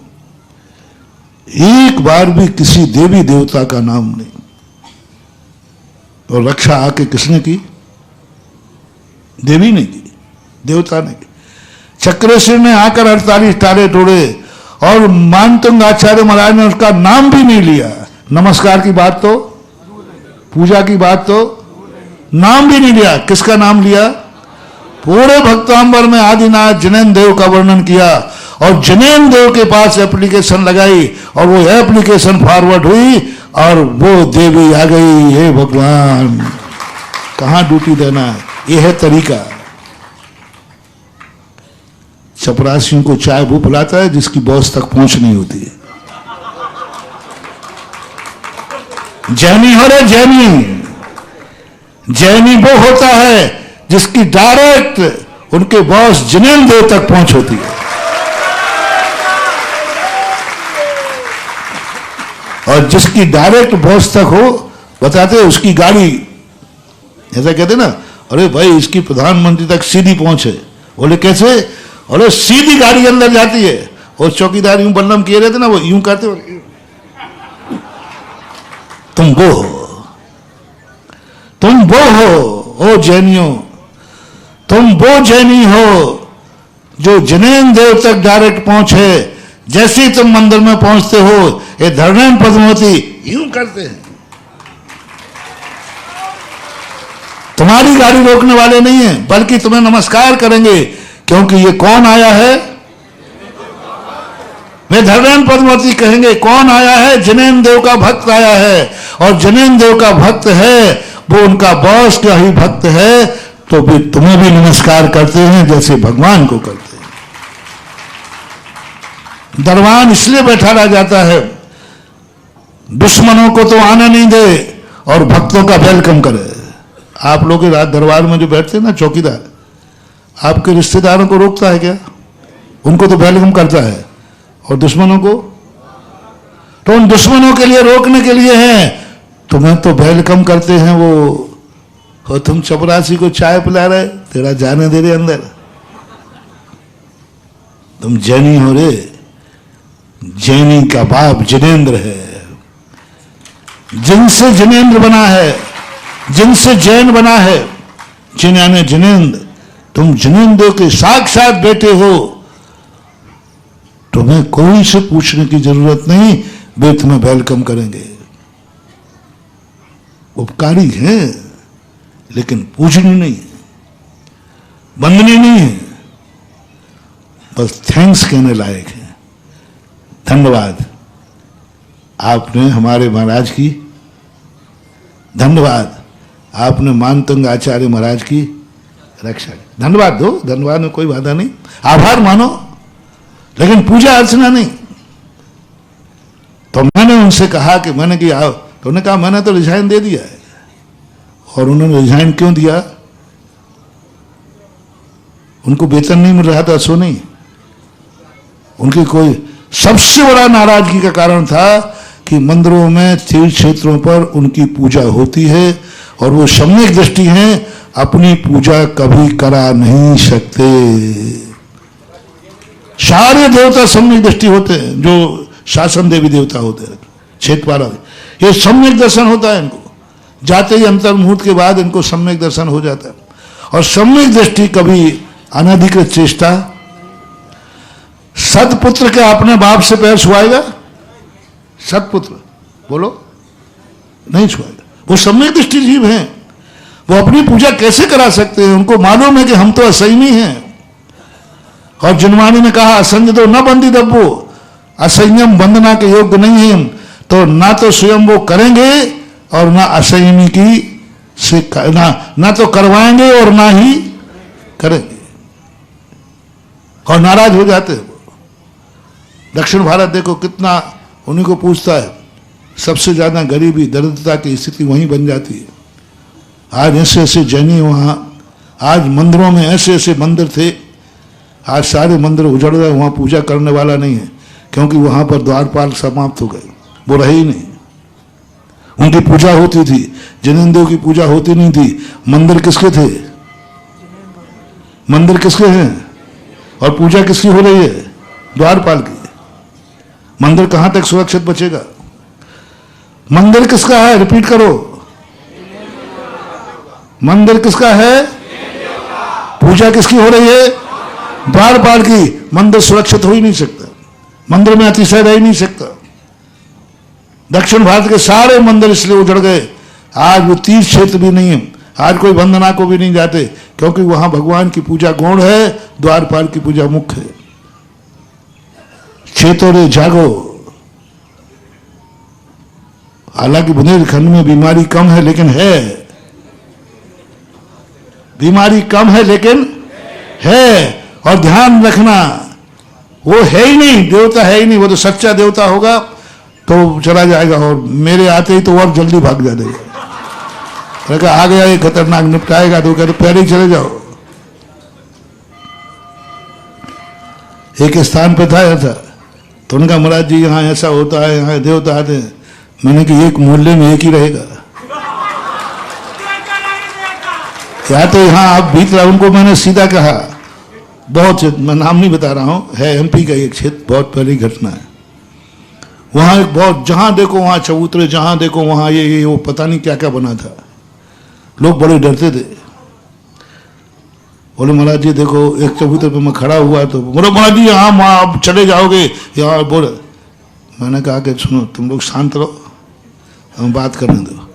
S1: एक बार भी किसी देवी देवता का नाम नहीं। और रक्षा आके किसने की? देवी ने की, देवता ने की। चक्रेश्वरी ने आकर 48 ताले तोड़े और मानतंग आचार्य महाराज ने उसका नाम भी नहीं लिया। नमस्कार की बात तो, पूजा की बात तो, नाम भी नहीं लिया। किसका नाम लिया? पूरे भक्तांबर में आदिनाथ जिनेन्द्र देव का वर्णन किया और जिनेन्द्र देव के पास एप्लीकेशन लगाई और वो एप्लीकेशन फॉरवर्ड हुई और वो देवी आ गई। हे भगवान, कहां ड्यूटी देना है, यह है तरीका। चपरासियों को चाय वो पिलाता है जिसकी बॉस तक पहुंच नहीं होती है। जैनी हो रहे जैनी, जैनी वो होता है जिसकी डायरेक्ट उनके बॉस जिनेन्द्र देव तक पहुंच होती है। और जिसकी डायरेक्ट बॉस तक हो, बताते उसकी गाड़ी, ऐसा कहते ना, अरे भाई इसकी प्रधानमंत्री तक सीधी पहुंच है। बोले कैसे? अरे सीधी गाड़ी अंदर जाती है। और चौकीदार यूं बल्लम किए रहते ना, वो यूं करते, तुम वो हो, तुम वो हो, ओ जैनियों, तुम वो जैनी हो जो जिनेन्द्र देव तक डायरेक्ट पहुंचे। जैसे ही तुम मंदिर में पहुंचते हो, ये धर्मेंद्र पद्मावती यूं करते हैं। तुम्हारी गाड़ी रोकने वाले नहीं है, बल्कि तुम्हें नमस्कार करेंगे, क्योंकि ये कौन आया है? वे धर्मेंद्र पद्मावती कहेंगे कौन आया है? जिनेन्द्र देव का भक्त आया है। और जिनेन्द्र देव का भक्त है, वो उनका बॉस का ही भक्त है, तो भी तुम्हें भी नमस्कार करते हैं जैसे भगवान को करते हैं। दरबान इसलिए बैठा रह जाता है, दुश्मनों को तो आना नहीं दे और भक्तों का वेलकम करे। आप लोग रात दरबार में जो बैठते हैं ना, चौकीदार आपके रिश्तेदारों को रोकता है क्या? उनको तो वेलकम करता है। और दुश्मनों को? तो उन दुश्मनों के लिए रोकने के लिए है, तुम्हें तो वेलकम करते हैं वो। और तुम चपरासी को चाय पिला रहे, तेरा जाने दे रहे अंदर। तुम जैनी हो रे, जैनी का बाप जिनेन्द्र है। जिनसे जिनेन्द्र बना है, जिनसे जैन बना है, जिन यानी जिनेन्द्र, तुम जिनेन्द्र के साक्षात बेटे हो। तुम्हें कोई से पूछने की जरूरत नहीं, वे तुम्हें वेलकम करेंगे। उपकारी है लेकिन पूजनी नहीं है, वंदनीय नहीं है, बस थैंक्स कहने लायक है। धन्यवाद, आपने हमारे महाराज की, धन्यवाद आपने मानतंग आचार्य महाराज की रक्षा की। धन्यवाद दो, धन्यवाद में कोई बाधा नहीं, आभार मानो, लेकिन पूजा अर्चना नहीं। तो मैंने उनसे कहा कि मैंने कि आओ, तो उन्होंने कहा मैंने तो रिजाइन दे दिया है। और उन्होंने रिजाइन क्यों दिया? उनको वेतन नहीं मिल रहा था, सो नहीं। उनकी कोई सबसे बड़ा नाराजगी का कारण था कि मंदिरों में, तीर्थ क्षेत्रों पर उनकी पूजा होती है और वो सम्यक दृष्टि हैं, अपनी पूजा कभी करा नहीं सकते। सारे देवता सम्यक दृष्टि होते हैं, जो शासन देवी देवता होते हैं, क्षेत्रपाल, ये सम्यक दर्शन होता है इनको। जाते ही अंतर्मुहूर्त के बाद इनको सम्यक दर्शन हो जाता है। और सम्यक दृष्टि कभी अनधिकृत चेष्टा, सतपुत्र के अपने बाप से पैर छुआएगा? सतपुत्र बोलो, नहीं छुआएगा। वो सम्यक दृष्टि जीव हैं, वो अपनी पूजा कैसे करा सकते हैं? उनको मालूम है कि हम तो असंयमी हैं। और जिनवाणी ने कहा असंयम तो न बंदी दब्बो, असंयम वंदना के योग्य नहीं है। तो ना तो स्वयं वो करेंगे और ना असंयमी की से ना तो करवाएंगे और ना ही करेंगे, और नाराज हो जाते हैं। दक्षिण भारत देखो कितना उन्हीं को पूछता है, सबसे ज्यादा गरीबी दरिद्रता की स्थिति वहीं बन जाती है। आज ऐसे ऐसे जैनी वहाँ, आज मंदिरों में ऐसे ऐसे मंदिर थे, आज सारे मंदिर उजड़ गए, वहाँ पूजा करने वाला नहीं है, क्योंकि वहाँ पर द्वारपाल समाप्त हो गए, वो रहे ही नहीं। उनकी पूजा होती थी, जिनेन्द्र देव की पूजा होती नहीं थी। मंदिर किसके थे? मंदिर किसके हैं? और पूजा किसकी हो रही है? द्वारपाल की। मंदिर कहां तक सुरक्षित बचेगा? मंदिर किसका है? रिपीट करो, मंदिर किसका है? पूजा किसकी हो रही है? द्वारपाल की। मंदिर सुरक्षित हो ही नहीं सकता। मंदिर में अतिशय रह ही नहीं सकता। दक्षिण भारत के सारे मंदिर इसलिए उजड़ गए, आज वो तीर्थ क्षेत्र भी नहीं है, आज कोई वंदना को भी नहीं जाते, क्योंकि वहां भगवान की पूजा गौण है, द्वारपाल की पूजा मुख्य है। चेतोरे जागो। हालांकि बुंदेलखंड में बीमारी कम है, लेकिन है, बीमारी कम है लेकिन है। और ध्यान रखना, वो है ही नहीं, देवता है ही नहीं। वो तो सच्चा देवता होगा तो चला जाएगा, और मेरे आते ही तो और जल्दी भाग जाएगा। आ गया ये खतरनाक, निपटाएगा तो कहते पहले ही चले जाओ। एक स्थान पे था ऐसा, तो उनका महाराज जी यहाँ ऐसा होता है, यहाँ देवता आते हैं। मैंने कि एक मोहल्ले में एक ही रहेगा, या तो यहाँ आप भीतर। उनको मैंने सीधा कहा, बहुत, मैं नाम नहीं बता रहा हूँ, है एमपी का एक क्षेत्र, बहुत पहले घटना है। वहाँ एक बहुत, जहाँ देखो वहाँ चबूतरे, जहाँ देखो वहाँ ये वो पता नहीं क्या क्या बना था। लोग बड़े डरते थे। बोले महाराज जी देखो, एक चबूतरे पे मैं खड़ा हुआ तो बोलो महाराज जी यहाँ आप चले जाओगे यहाँ। बोले, मैंने कहा कि सुनो तुम लोग शांत रहो, हम बात करने दो।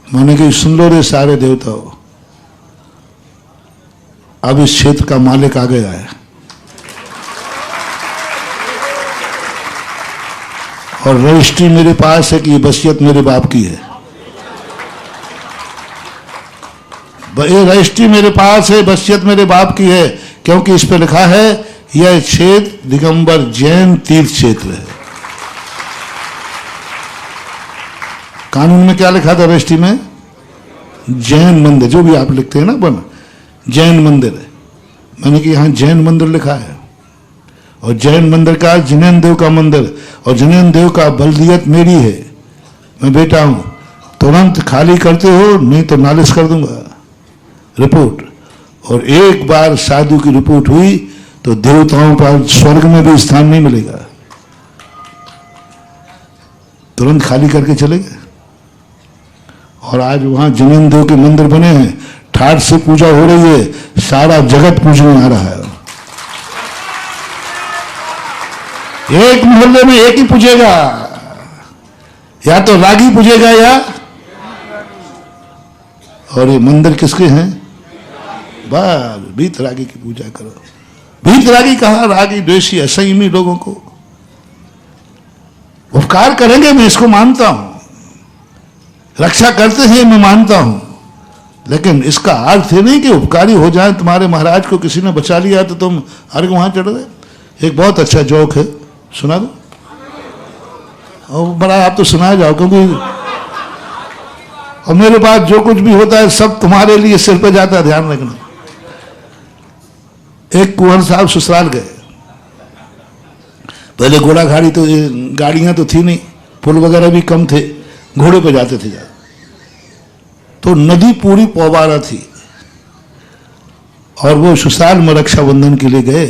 S1: मैंने कहा सुन लो रे सारे देवता हो, अब इस क्षेत्र का मालिक आ गया है, और रजिस्ट्री मेरे पास है कि ये वसीयत मेरे बाप की है। ये रजिस्ट्री मेरे पास है, वसीयत मेरे बाप की है, क्योंकि इस पे लिखा है यह क्षेत्र दिगंबर जैन तीर्थ क्षेत्र है। कानून में क्या लिखा था रजिस्ट्री में? जैन मंदिर, जो भी आप लिखते हैं ना बन, जैन मंदिर है। मैंने कि यहाँ जैन मंदिर लिखा है, और जैन मंदिर का जिनेन्द्र देव का मंदिर, और जिनेन्द्र देव का बल्दियत मेरी है, मैं बेटा हूं। तुरंत खाली करते हो, नहीं तो नालिश कर दूंगा रिपोर्ट। और एक बार साधु की रिपोर्ट हुई तो देवताओं पर स्वर्ग में भी स्थान नहीं मिलेगा। तुरंत खाली करके चले गए, और आज वहां जिनेन्द्र देव के मंदिर बने हैं, ठाठ से पूजा हो रही है, सारा जगत पूजने आ रहा है। एक मोहल्ले में एक ही पूजेगा, या तो रागी पूजेगा या, और ये मंदिर किसके हैं? बस भीत रागी की पूजा करो। भीत रागी कहा, रागी द्वेषी असंयमी लोगों को उपकार करेंगे, मैं इसको मानता हूं, रक्षा करते हैं मैं मानता हूं, लेकिन इसका अर्थ है नहीं कि उपकारी हो जाए। तुम्हारे महाराज को किसी ने बचा लिया तो तुम हर वहां चढ़ गए। एक बहुत अच्छा जोक है, सुना दो? और बड़ा आप तो सुना जाओ, क्योंकि और मेरे पास जो कुछ भी होता है सब तुम्हारे लिए सिर पे जाता है, ध्यान रखना। एक कुंवर साहब ससुराल गए, पहले घोड़ा गाड़ी तो, गाड़ियां तो थी नहीं, पुल वगैरह भी कम थे, घोड़े पे जाते थे। तो नदी पूरी पौबारा थी, और वो ससुराल में रक्षाबंधन के लिए गए।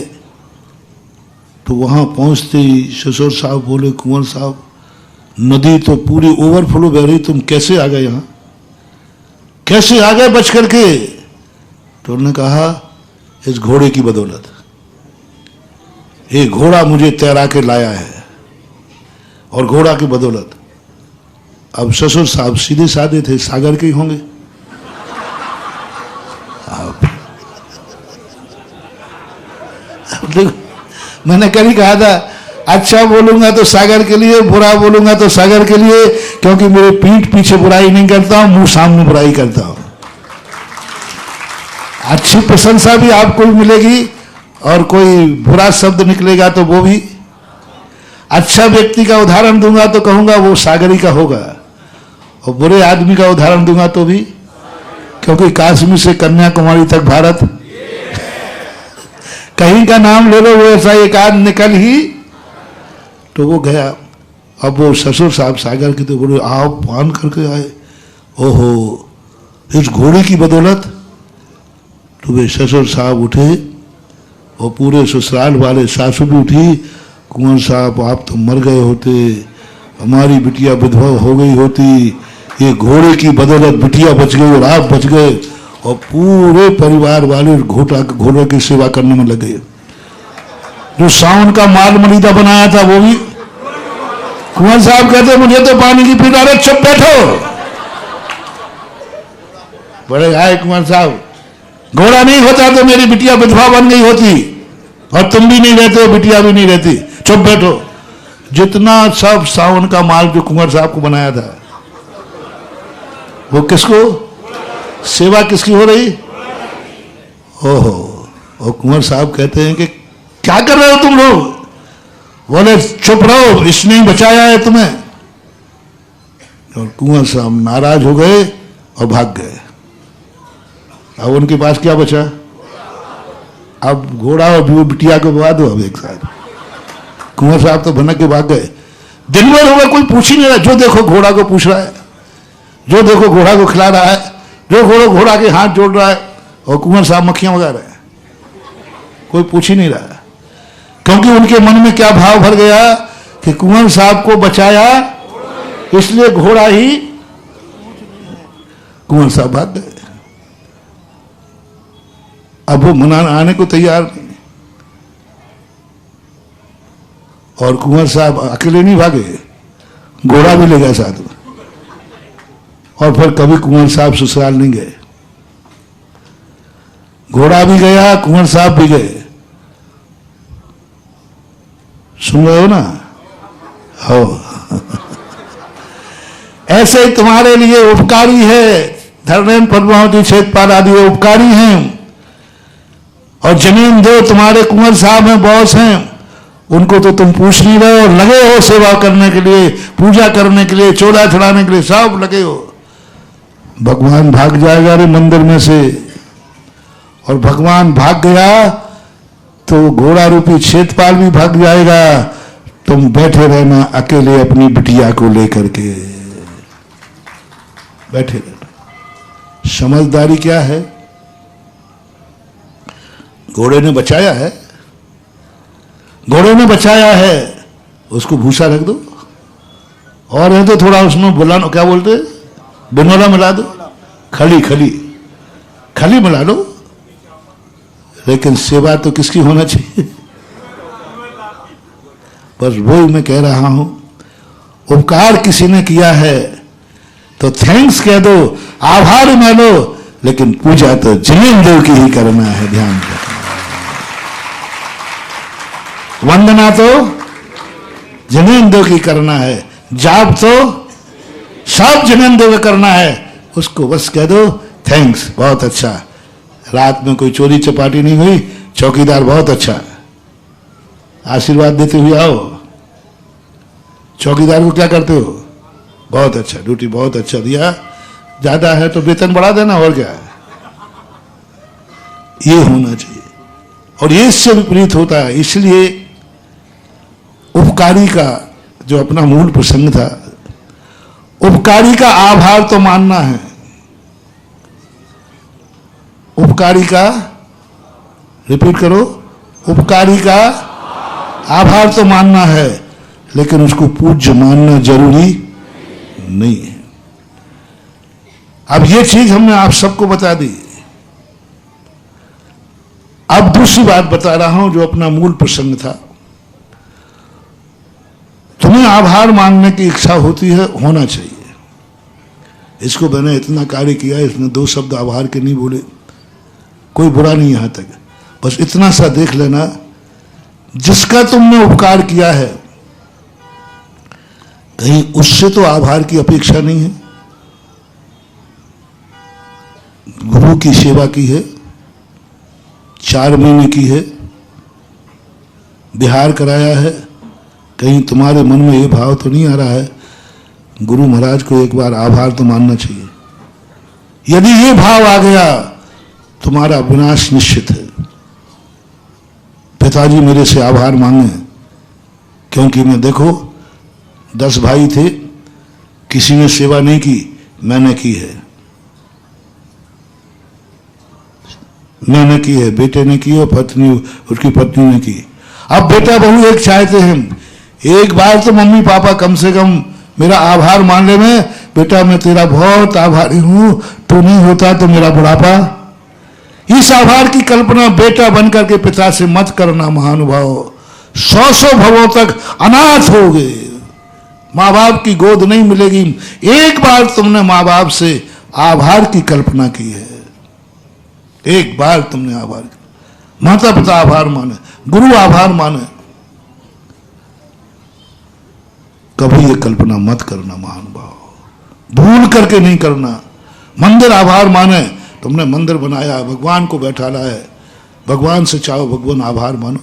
S1: तो वहां पहुंचते ही ससुर साहब बोले, कुंवर साहब नदी तो पूरी ओवरफ्लो बह रही, तुम कैसे आ गए यहाँ, कैसे आ गए बच करके? तो उन्होंने कहा इस घोड़े की बदौलत, ये घोड़ा मुझे तैरा के लाया है, और घोड़ा की बदौलत। अब ससुर साहब सीधे साधे थे, सागर के ही होंगे। मैंने कभी कहा था, अच्छा बोलूंगा तो सागर के लिए, बुरा बोलूंगा तो सागर के लिए, क्योंकि मेरे पीठ पीछे बुराई नहीं करता हूं, मुंह सामने बुराई करता हूं। अच्छी प्रशंसा भी आपको भी मिलेगी, और कोई बुरा शब्द निकलेगा तो वो भी। अच्छा व्यक्ति का उदाहरण दूंगा तो कहूंगा वो सागरी का होगा, और बुरे आदमी का उदाहरण दूंगा तो भी, क्योंकि कश्मीर से कन्याकुमारी तक भारत, कहीं का नाम ले लो वो ऐसा एक आध निकल ही। तो वो गया, अब वो ससुर साहब सागर के तो बोले आप पान करके आए, ओहो इस घोड़े की बदौलत। तो वे ससुर साहब उठे, और पूरे ससुराल वाले, सासू भी उठी, कुंवर साहब आप तो मर गए होते, हमारी बिटिया विधवा हो गई होती, ये घोड़े की बदौलत बिटिया बच गई और आप बच गए। और पूरे परिवार वाले घोड़े की सेवा करने में लगे। जो सावन का माल मलीदा बनाया था वो भी कुंवर साहब कहते मुझे तो पानी की पीड़ा। अरे चुप बैठो। बड़े आए कुंवर साहब, घोड़ा नहीं होता तो मेरी बिटिया विधवा बन गई होती, और तुम भी नहीं रहते हो, बिटिया भी नहीं रहती। चुप बैठो। जितना सब सावन का माल जो कुंवर साहब को बनाया था, वो किसको, सेवा किसकी हो रही? ओहो। और कुंवर साहब कहते हैं कि क्या कर रहे हो तुम लोग? बोले चुप रहो, इसने ही बचाया है तुम्हें। और कुंवर साहब नाराज हो गए और भाग गए। अब उनके पास क्या बचा? अब घोड़ा और बिटिया को बवा दो अब एक साथ। कुंवर साहब तो भनक के भाग गए। दिन भर होगा, कोई पूछ ही नहीं रहा। जो देखो घोड़ा को पूछ रहा है, जो देखो घोड़ा को खिला रहा है, जो घोड़ा के हाथ जोड़ रहा है, और कुंवर साहब मक्खियां भगा रहे हैं। कोई पूछ ही नहीं रहा, क्योंकि उनके मन में क्या भाव भर गया कि कुंवर साहब को बचाया इसलिए घोड़ा ही। कुंवर साहब भाग गए। अब वो मनाने आने को तैयार नहीं। और कुंवर साहब अकेले नहीं भागे, घोड़ा भी ले गया साथ में। और फिर कभी कुंवर साहब ससुराल नहीं गए। घोड़ा भी गया, कुंवर साहब भी गए। सुन रहे हो ना? हो। ऐसे ही तुम्हारे लिए उपकारी है। धर्मेंद्र पद्मावती क्षेत्रपाल आदि उपकारी हैं। और जमीन दो तुम्हारे कुंवर साहब हैं, बॉस हैं। उनको तो तुम पूछ नहीं रहे हो, लगे हो सेवा करने के लिए, पूजा करने के लिए, चोला चढ़ाने के लिए, सब लगे हो। भगवान भाग जाएगा रे मंदिर में से। और भगवान भाग गया तो घोड़ा रूपी क्षेत्रपाल भी भाग जाएगा। तुम बैठे रहना अकेले अपनी बिटिया को लेकर के, बैठे रहना। समझदारी क्या है? घोड़े ने बचाया है, घोड़े ने बचाया है, उसको भूसा रख दो। और है तो थोड़ा उसमें बुलानो, क्या बोलते, बिनोला मिला दो, खली खली खली मिला दो। लेकिन सेवा तो किसकी होना चाहिए? बस वही मैं कह रहा हूं, उपकार किसी ने किया है तो थैंक्स कह दो, आभार मानो, लेकिन पूजा तो जमीनदेव की ही करना है। ध्यान रखना। वंदना तो जमीनदेव की करना है, जाप तो सब जमीनदेव करना है। उसको बस कह दो थैंक्स, बहुत अच्छा, रात में कोई चोरी चपाटी नहीं हुई, चौकीदार बहुत अच्छा, आशीर्वाद देते हुए आओ। चौकीदार को क्या करते हो? बहुत अच्छा, ड्यूटी बहुत अच्छा दिया, ज्यादा है तो वेतन बढ़ा देना, और क्या है। ये होना चाहिए। और ये इससे विपरीत होता है। इसलिए उपकारी का जो अपना मूल प्रसंग था, उपकारी का आभार तो मानना है। उपकारी का, रिपीट करो, उपकारी का आभार तो मानना है, लेकिन उसको पूज्य मानना जरूरी नहीं है। अब ये चीज हमने आप सबको बता दी। अब दूसरी बात बता रहा हूं जो अपना मूल प्रसंग था। तुम्हें आभार मांगने की इच्छा होती है, होना चाहिए। इसको मैंने इतना कार्य किया, इसने 2 शब्द आभार के नहीं बोले, कोई बुरा नहीं यहां तक। बस इतना सा देख लेना, जिसका तुमने उपकार किया है कहीं उससे तो आभार की अपेक्षा नहीं है। गुरु की सेवा की है, 4 महीने की है, बिहार कराया है, कहीं तुम्हारे मन में ये भाव तो नहीं आ रहा है गुरु महाराज को एक बार आभार तो मानना चाहिए? यदि ये भाव आ गया, तुम्हारा विनाश निश्चित है। पिताजी मेरे से आभार मांगे, क्योंकि मैं देखो 10 भाई थे, किसी ने सेवा नहीं की, मैंने की है। मैंने की है, बेटे ने की और पत्नी, उसकी पत्नी ने की। अब बेटा बहू एक चाहते हैं, एक बार तो मम्मी पापा कम से कम मेरा आभार मानने में, बेटा मैं तेरा बहुत आभारी हूं, तू नहीं होता तो मेरा बुढ़ापा। इस आभार की कल्पना बेटा बनकर के पिता से मत करना महानुभाव। 100 भवों तक अनाथ हो गए, माँ बाप की गोद नहीं मिलेगी। एक बार तुमने माँ बाप से आभार की कल्पना की है, एक बार तुमने आभार, माता पिता आभार माने, गुरु आभार माने, कभी ये कल्पना मत करना महानुभाव, भूल करके नहीं करना। मंदिर आभार माने, तुमने मंदिर बनाया, भगवान को बैठाला है, भगवान से चाहो भगवान आभार मानो।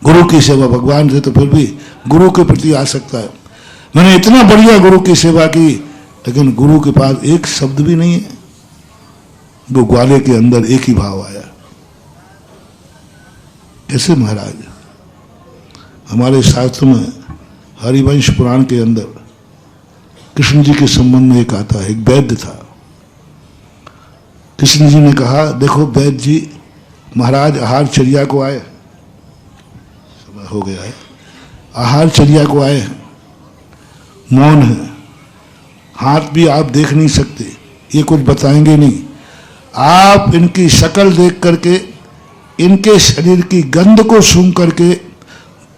S1: गुरु की सेवा भगवान से तो फिर भी गुरु के प्रति आ सकता है। मैंने इतना बढ़िया गुरु की सेवा की, लेकिन गुरु के पास एक शब्द भी नहीं है। वो ग्वाले के अंदर एक ही भाव आया, कैसे महाराज? हमारे शास्त्र में हरिवंश पुराण के अंदर कृष्ण जी के संबंध में एक आता है। एक वैद्य था, कृष्ण जी ने कहा, देखो वैद्य जी, महाराज आहारचर्या को आए, समय हो गया है, आहारचर्या को आए हैं, मौन है, हाथ भी आप देख नहीं सकते, ये कुछ बताएंगे नहीं, आप इनकी शक्ल देख करके, इनके शरीर की गंध को सूंघ करके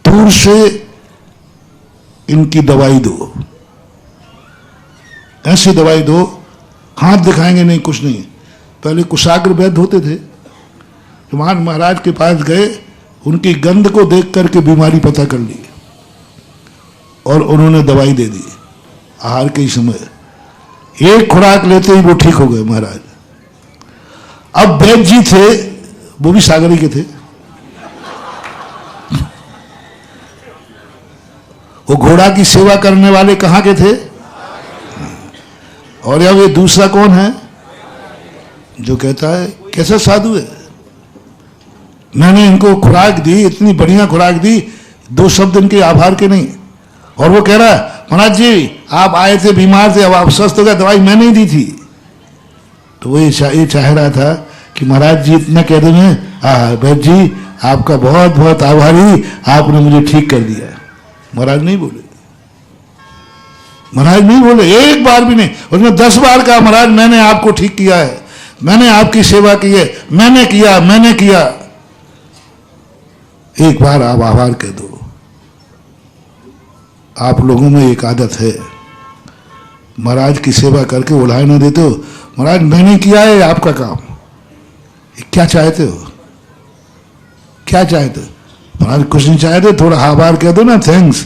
S1: दूर से इनकी दवाई दो, ऐसी दवाई दो, हाथ दिखाएंगे नहीं, कुछ नहीं। पहले कुशाग्र वैद्य होते थे, महाराज के पास गए, उनकी गंध को देख करके बीमारी पता कर ली और उन्होंने दवाई दे दी। आहार के ही समय एक खुराक लेते ही वो ठीक हो गए महाराज। अब वैद्य जी थे, वो भी सागरी के थे, वो घोड़ा की सेवा करने वाले कहाँ के थे? और अब ये दूसरा कौन है जो कहता है कैसा साधु है, मैंने इनको खुराक दी, इतनी बढ़िया खुराक दी, 2 शब्द इनके आभार के नहीं। और वो कह रहा है, महाराज जी आप आए थे, बीमार थे, अब आप स्वस्थ हो गए, दवाई मैंने ही दी थी। तो वो ये चाह रहा था कि महाराज जी इतना कह देंगे, वैद्य जी आपका बहुत बहुत आभारी, आपने मुझे ठीक कर दिया। महाराज नहीं बोले, महाराज नहीं बोले, एक बार भी नहीं। उसने 10 बार कहा, महाराज मैंने आपको ठीक किया है, मैंने आपकी सेवा की है, मैंने किया। एक बार आप आभार कह दो। आप लोगों में एक आदत है, महाराज की सेवा करके उड़ाए ना देते हो, महाराज मैंने किया है आपका काम, क्या चाहते हो, क्या चाहते हो? महाराज कुछ नहीं चाहते, थोड़ा आभार कह दो ना, थैंक्स।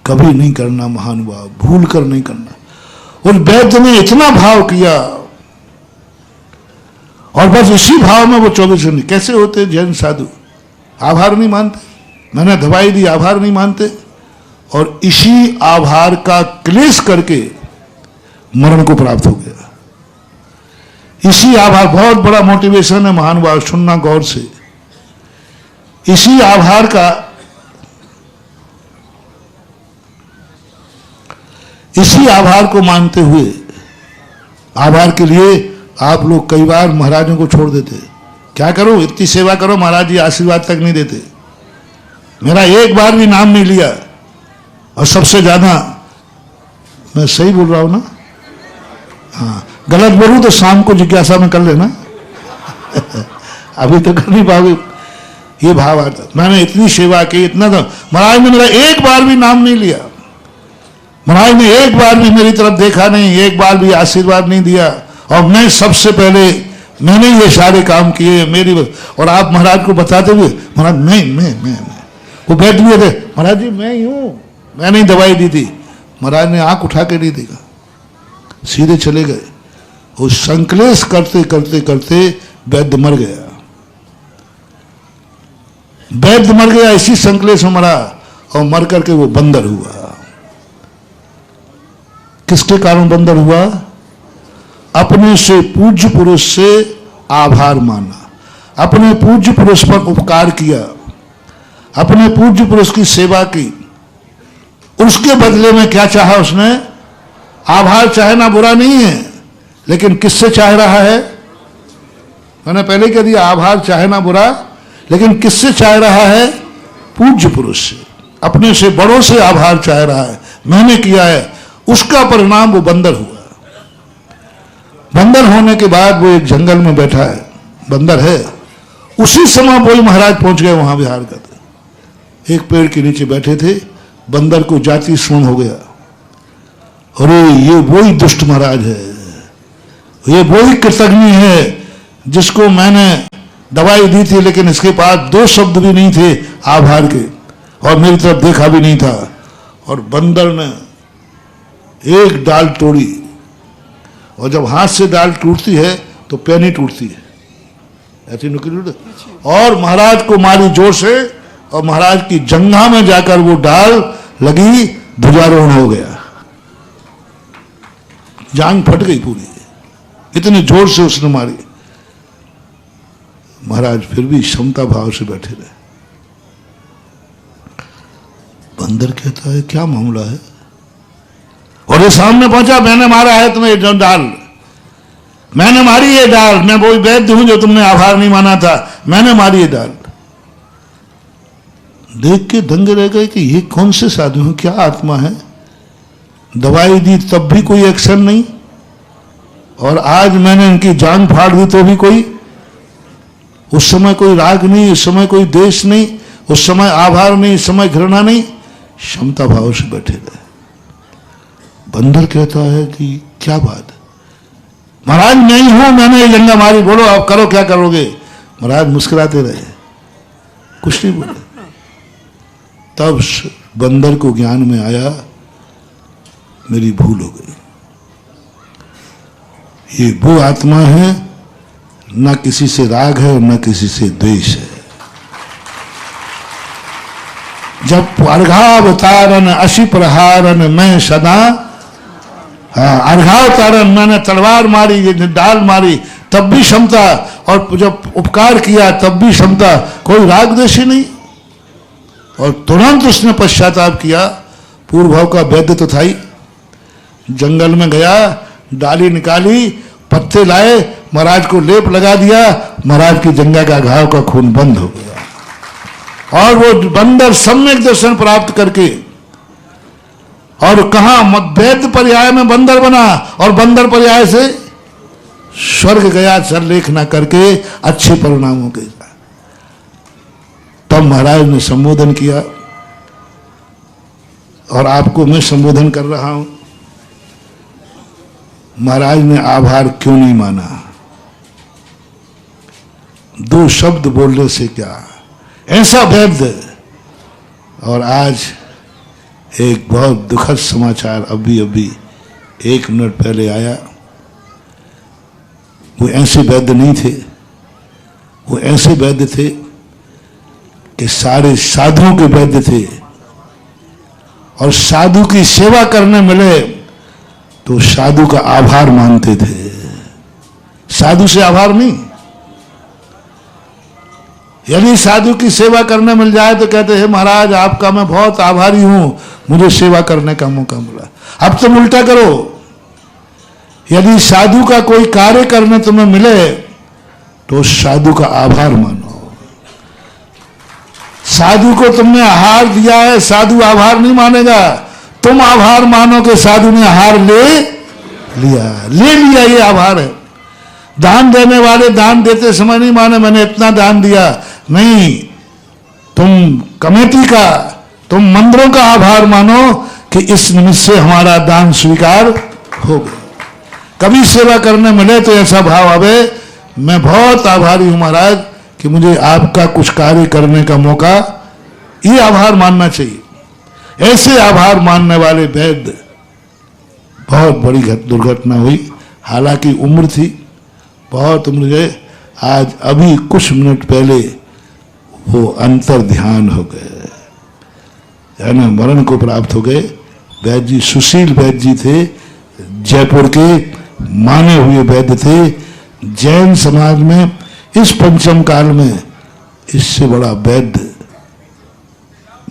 S1: कभी नहीं करना महानुभाव, भूल कर नहीं करना। उस वैद्य ने इतना भाव किया और बस इसी भाव में वो 24 घंटे। कैसे होते जैन साधु, आभार नहीं मानते, मैंने दवाई दी, आभार नहीं मानते, और इसी आभार का क्लेश करके मरण को प्राप्त हो गया। इसी आभार, बहुत बड़ा मोटिवेशन है महानुभाव, सुनना गौर से। इसी आभार का, इसी आभार को मानते हुए, आभार के लिए आप लोग कई बार महाराजों को छोड़ देते। क्या करो, इतनी सेवा करो, महाराज जी आशीर्वाद तक नहीं देते, मेरा एक बार भी नाम नहीं लिया। और सबसे ज्यादा, मैं सही बोल रहा हूं ना? हाँ, गलत बोलूं तो शाम को जिज्ञासा में कर लेना अभी तो कर नहीं पाओगे। ये भाव आता, मैंने इतनी सेवा की, इतना तो, महाराज ने मेरा एक बार भी नाम नहीं लिया, महाराज ने एक बार भी मेरी तरफ देखा नहीं, एक बार भी आशीर्वाद नहीं दिया, और मैं सबसे पहले, मैंने ये सारे काम किए मेरी। और आप महाराज को बताते हुए, महाराज मैं वो बैठ लिए थे, महाराज जी मैं ही हूं, मैंने ही दवाई दी थी। महाराज ने आंख उठा के नहीं देखा, सीधे चले गए। वो संकलेश करते करते करते वैद्य मर गया, वैद्य मर गया, इसी संकलेश में मरा, और मर करके वो बंदर हुआ। किसके कारण बंदर हुआ? अपने से पूज्य पुरुष से आभार माना, अपने पूज्य पुरुष पर उपकार किया, अपने पूज्य पुरुष की सेवा की, उसके बदले में क्या चाहा उसने? आभार चाहना बुरा नहीं है, लेकिन किससे चाह रहा है? मैंने पहले कह दिया, आभार चाहना बुरा, लेकिन किससे चाह रहा है? पूज्य पुरुष से, अपने से बड़ों से आभार चाह रहा है, मैंने किया है। उसका परिणाम वो बंदर हुआ। बंदर होने के बाद वो एक जंगल में बैठा है, बंदर है, उसी समय वही महाराज पहुंच गए वहां विहार करते। एक पेड़ के नीचे बैठे थे, बंदर को जाति स्मरण हो गया, अरे ये वही दुष्ट महाराज है, ये वही कृतघ्नि है जिसको मैंने दवाई दी थी, लेकिन इसके पास 2 शब्द भी नहीं थे आभार के, और मेरी तरफ देखा भी नहीं था। और बंदर ने एक डाल तोड़ी, और जब हाथ से डाल टूटती है तो पैनी टूटती है, ऐसी नुकीली, और महाराज को मारी जोर से, और महाराज की जंघा में जाकर वो डाल लगी, ध्वजारोहण हो गया, जांग फट गई पूरी, इतनी जोर से उसने मारी। महाराज फिर भी क्षमता भाव से बैठे रहे। बंदर कहता है क्या मामला है, और ये सामने पहुंचा, मैंने मारा है तुम्हें जो डाल, मैंने मारी ये डाल, मैं वही वैद्य हूं जो तुमने आभार नहीं माना था, मैंने मारी ये डाल। देख के दंगे रह गए कि ये कौन से साधु हैं, क्या आत्मा है, दवाई दी तब भी कोई एक्शन नहीं, और आज मैंने इनकी जान फाड़ दी तो भी कोई, उस समय कोई राग नहीं, उस समय कोई द्वेष नहीं, उस समय आभार नहीं, इस समय घृणा नहीं, क्षमता भाव से बैठे रहे। बंदर कहता है कि क्या बात है, महाराज नहीं हूं, मैंने ये जंगा मारी, बोलो आप करो क्या करोगे। महाराज मुस्कुराते रहे, कुछ नहीं बोले। तब बंदर को ज्ञान में आया मेरी भूल हो गई, ये वो आत्मा है, न किसी से राग है न किसी से द्वेष है। जब अर्घावतारन अशि प्रहारन मैं सदा, अर्घावतारन मैंने तलवार मारी, ये डाल मारी, तब भी क्षमता, और जब उपकार किया तब भी क्षमता, कोई राग द्वेष ही नहीं। और तुरंत उसने पश्चाताप किया, पूर्व भाव का वैद्य तो था ही, जंगल में गया, डाली निकाली, पत्ते लाए, महाराज को लेप लगा दिया, महाराज की जंगा का घाव का खून बंद हो गया। और वो बंदर सम्यक दर्शन प्राप्त करके, और कहा वैद्य पर्याय में बंदर बना, और बंदर पर्याय से स्वर्ग गया, सरलेख न करके अच्छे परिणामों के साथ। तब महाराज ने संबोधन किया, और आपको मैं संबोधन कर रहा हूं, महाराज ने आभार क्यों नहीं माना, 2 शब्द बोलने से क्या, ऐसा वैद्य। और आज एक बहुत दुखद समाचार अभी 1 मिनट पहले आया, वो ऐसे वैद्य नहीं थे, वो ऐसे वैद्य थे कि सारे साधुओं के वैद्य थे, और साधु की सेवा करने मिले तो साधु का आभार मानते थे, साधु से आभार नहीं। यदि साधु की सेवा करने मिल जाए तो कहते हैं महाराज आपका मैं बहुत आभारी हूं, मुझे सेवा करने का मौका मिला। अब तुम उल्टा करो, यदि साधु का कोई कार्य करने तुम्हें मिले तो साधु का आभार मानो। साधु को तुमने आहार दिया है, साधु आभार नहीं मानेगा, तुम आभार मानो कि साधु ने आहार ले लिया, ये आभार है। दान देने वाले दान देते समय नहीं माने मैंने इतना दान दिया, नहीं, तुम कमेटी का, तुम मंदिरों का आभार मानो कि इस निमित्त से हमारा दान स्वीकार हो गया। कभी सेवा करने मिले तो ऐसा भाव आवे, मैं बहुत आभारी हूं महाराज कि मुझे आपका कुछ कार्य करने का मौका, ये आभार मानना चाहिए। ऐसे आभार मानने वाले वैद्य, बहुत बड़ी दुर्घटना हुई, हालांकि उम्र थी, बहुत उम्र है, आज अभी कुछ मिनट पहले वो अंतर ध्यान हो गए, यानी मरण को प्राप्त हो गए। वैद्य जी सुशील वैद्य जी थे, जयपुर के माने हुए वैद्य थे। जैन समाज में इस पंचम काल में इससे बड़ा वैद्य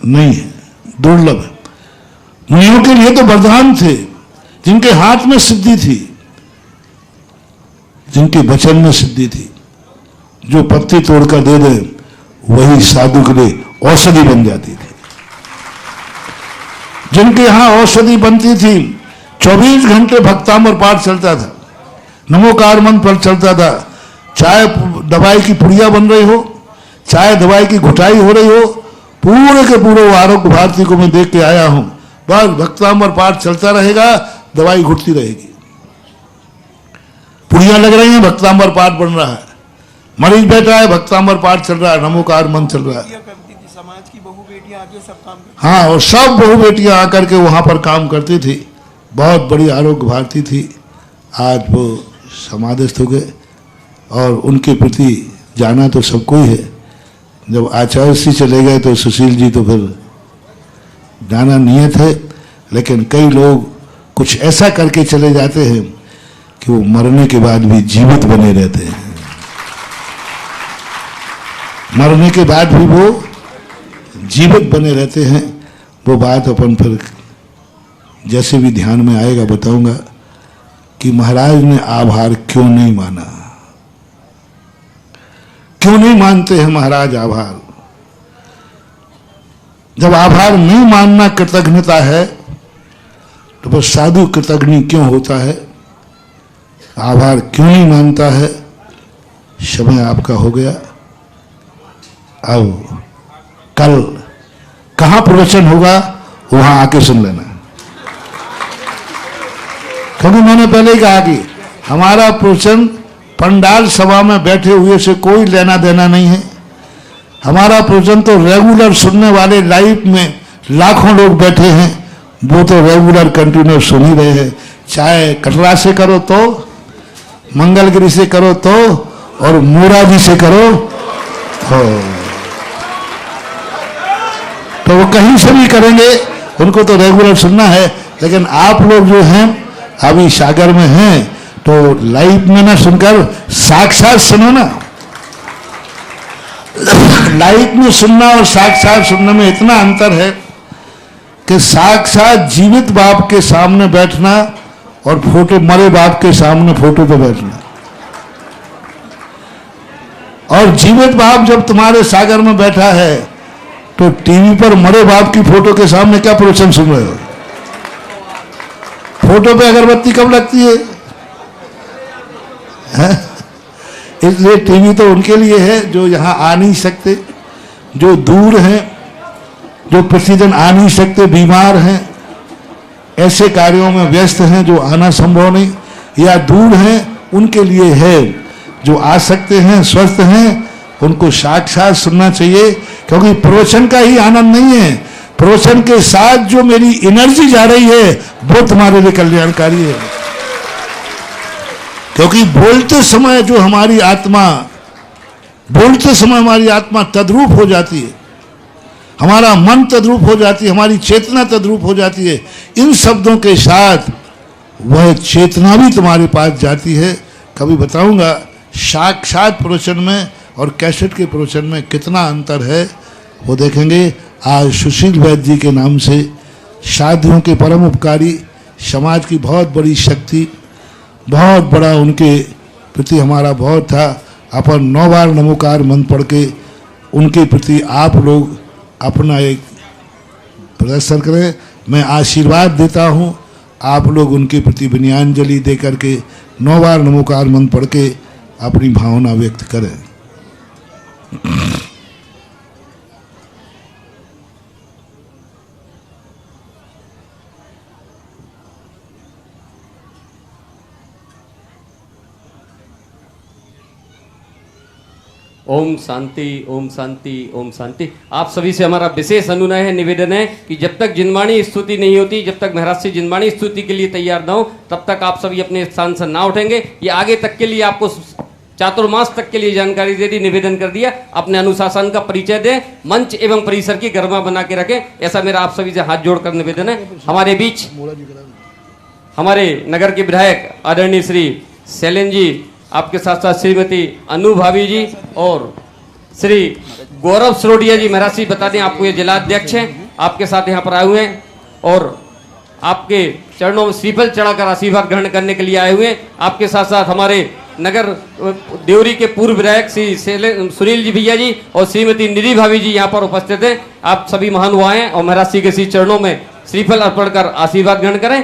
S1: नहीं है, दुर्लभ है। मुनियों के लिए तो वरदान थे, जिनके हाथ में सिद्धि थी, जिनके वचन में सिद्धि थी, जो पत्ती तोड़कर दे दे वही साधु के लिए औषधि बन जाती थी। जिनके यहां औषधि बनती थी, 24 घंटे भक्तामृत पाठ चलता था, नमोकार मंत्र पर चलता था, चाहे दवाई की पुड़िया बन रही हो, चाहे दवाई की घुटाई हो रही हो, पूरे के पूरे वो आरोग्य भारती को मैं देख के आया हूं। बस भक्तांबर पाठ चलता रहेगा, दवाई घुटती रहेगी। पुड़ियां लग रही हैं, भक्तांबर पाठ बन रहा है। मरीज बैठा है, भक्तांबर पाठ चल रहा है, नमोकार मंत्र चल रहा है।
S2: समाज की बहू बेटियां आके सब काम करती।
S1: हाँ, और सब बहू बेटियां आकर के वहां पर काम करती थी। बहुत बड़ी आरोग्य भारती थी। आज वो समाधिस्थ हो गए और उनके प्रति जाना तो सबको ही है। जब आचार्य जी चले गए तो सुशील जी तो फिर जाना नियत है, लेकिन कई लोग कुछ ऐसा करके चले जाते हैं कि वो मरने के बाद भी जीवित बने रहते हैं। मरने के बाद भी वो जीवित बने रहते हैं। वो बात अपन फिर जैसे भी ध्यान में आएगा बताऊंगा कि महाराज ने आभार क्यों नहीं माना, क्यों नहीं मानते हैं महाराज आभार। जब आभार नहीं मानना कृतज्ञता है तो बस साधु कृतज्ञ क्यों होता है, आभार क्यों नहीं मानता है। समय आपका हो गया। अब कल कहां प्रवचन होगा वहां आके सुन लेना, क्योंकि मैंने पहले ही कहा कि हमारा प्रवचन पंडाल सभा में बैठे हुए से कोई लेना देना नहीं है। हमारा प्रवचन तो रेगुलर सुनने वाले, लाइव में लाखों लोग बैठे हैं, वो तो रेगुलर कंटिन्यू सुन ही रहे हैं। चाहे कटरा से करो तो, मंगलगिरी से करो तो, और मोराजी से करो तो वो कहीं से भी करेंगे, उनको तो रेगुलर सुनना है। लेकिन आप लोग जो हैं अभी सागर में हैं तो लाइव में ना सुनकर साक्षात सुनो ना। लाइव में सुनना और साक्षात सुनने में इतना अंतर है कि साक्षात जीवित बाप के सामने बैठना और फोटो मरे बाप के सामने फोटो पे बैठना। और जीवित बाप जब तुम्हारे सागर में बैठा है तो टीवी पर मरे बाप की फोटो के सामने क्या प्रवचन सुन रहे हो। फोटो पे अगरबत्ती कब लगती है? इसलिए टीवी तो उनके लिए है जो यहां आ नहीं सकते, जो दूर हैं, जो प्रतिदिन आ नहीं सकते, बीमार हैं, ऐसे कार्यों में व्यस्त हैं जो आना संभव नहीं, या दूर हैं, उनके लिए है। जो आ सकते हैं, स्वस्थ हैं, उनको साक्षात सुनना चाहिए, क्योंकि प्रवचन का ही आनंद नहीं है, प्रवचन के साथ जो मेरी एनर्जी जा रही है वो तुम्हारे लिए कल्याणकारी है। क्योंकि बोलते समय जो हमारी आत्मा, बोलते समय हमारी आत्मा तद्रूप हो जाती है, हमारा मन तद्रूप हो जाती है, हमारी चेतना तद्रूप हो जाती है। इन शब्दों के साथ वह चेतना भी तुम्हारे पास जाती है। कभी बताऊंगा साक्षात प्रवचन में और कैसेट के प्रवचन में कितना अंतर है, वो देखेंगे। आज सुशील वैद्य जी के नाम से साधुओं के परम उपकारी, समाज की बहुत बड़ी शक्ति, बहुत बड़ा उनके प्रति हमारा बहुत था। अपन 9 बार नमोकार मंत्र पढ़ के उनके प्रति आप लोग अपना एक प्रदर्शन करें। मैं आशीर्वाद देता हूं, आप लोग उनके प्रति विनयाञ्जलि दे करके 9 बार नमोकार मंत्र पढ़ के अपनी भावना व्यक्त करें।
S3: ओम शांति, ओम शांति, ओम शांति। आप सभी से हमारा विशेष अनुनय है, निवेदन है कि जब तक जिनवाणी स्तुति नहीं होती, जब तक महाराज से जिनवाणी स्तुति के लिए तैयार ना हो, तब तक आप सभी अपने स्थान से ना उठेंगे। ये आगे तक के लिए आपको चातुर्मास तक के लिए जानकारी दे दी, निवेदन कर दिया। अपने अनुशासन का परिचय दें, मंच एवं परिसर की गरिमा बना के रखें, ऐसा मेरा आप सभी से हाथ जोड़कर निवेदन है। हमारे बीच हमारे नगर के विधायक आदरणीय श्री शैलेन जी, आपके साथ साथ श्रीमती अनु भाभी जी और श्री गौरव सरोडिया जी, महाराज जी बता दें आपको ये जिलाध्यक्ष हैं, आपके साथ यहाँ पर आए हुए हैं और आपके चरणों में श्रीफल चढ़ाकर आशीर्वाद ग्रहण करने के लिए आए हुए हैं। आपके साथ साथ हमारे नगर देवरी के पूर्व विधायक श्री सुनील जी भैया जी और श्रीमती निधि भाभी जी यहाँ पर उपस्थित हैं। आप सभी महानुभाव हैं और महाराज जी के श्री चरणों में श्रीफल अर्पण कर आशीर्वाद ग्रहण करें।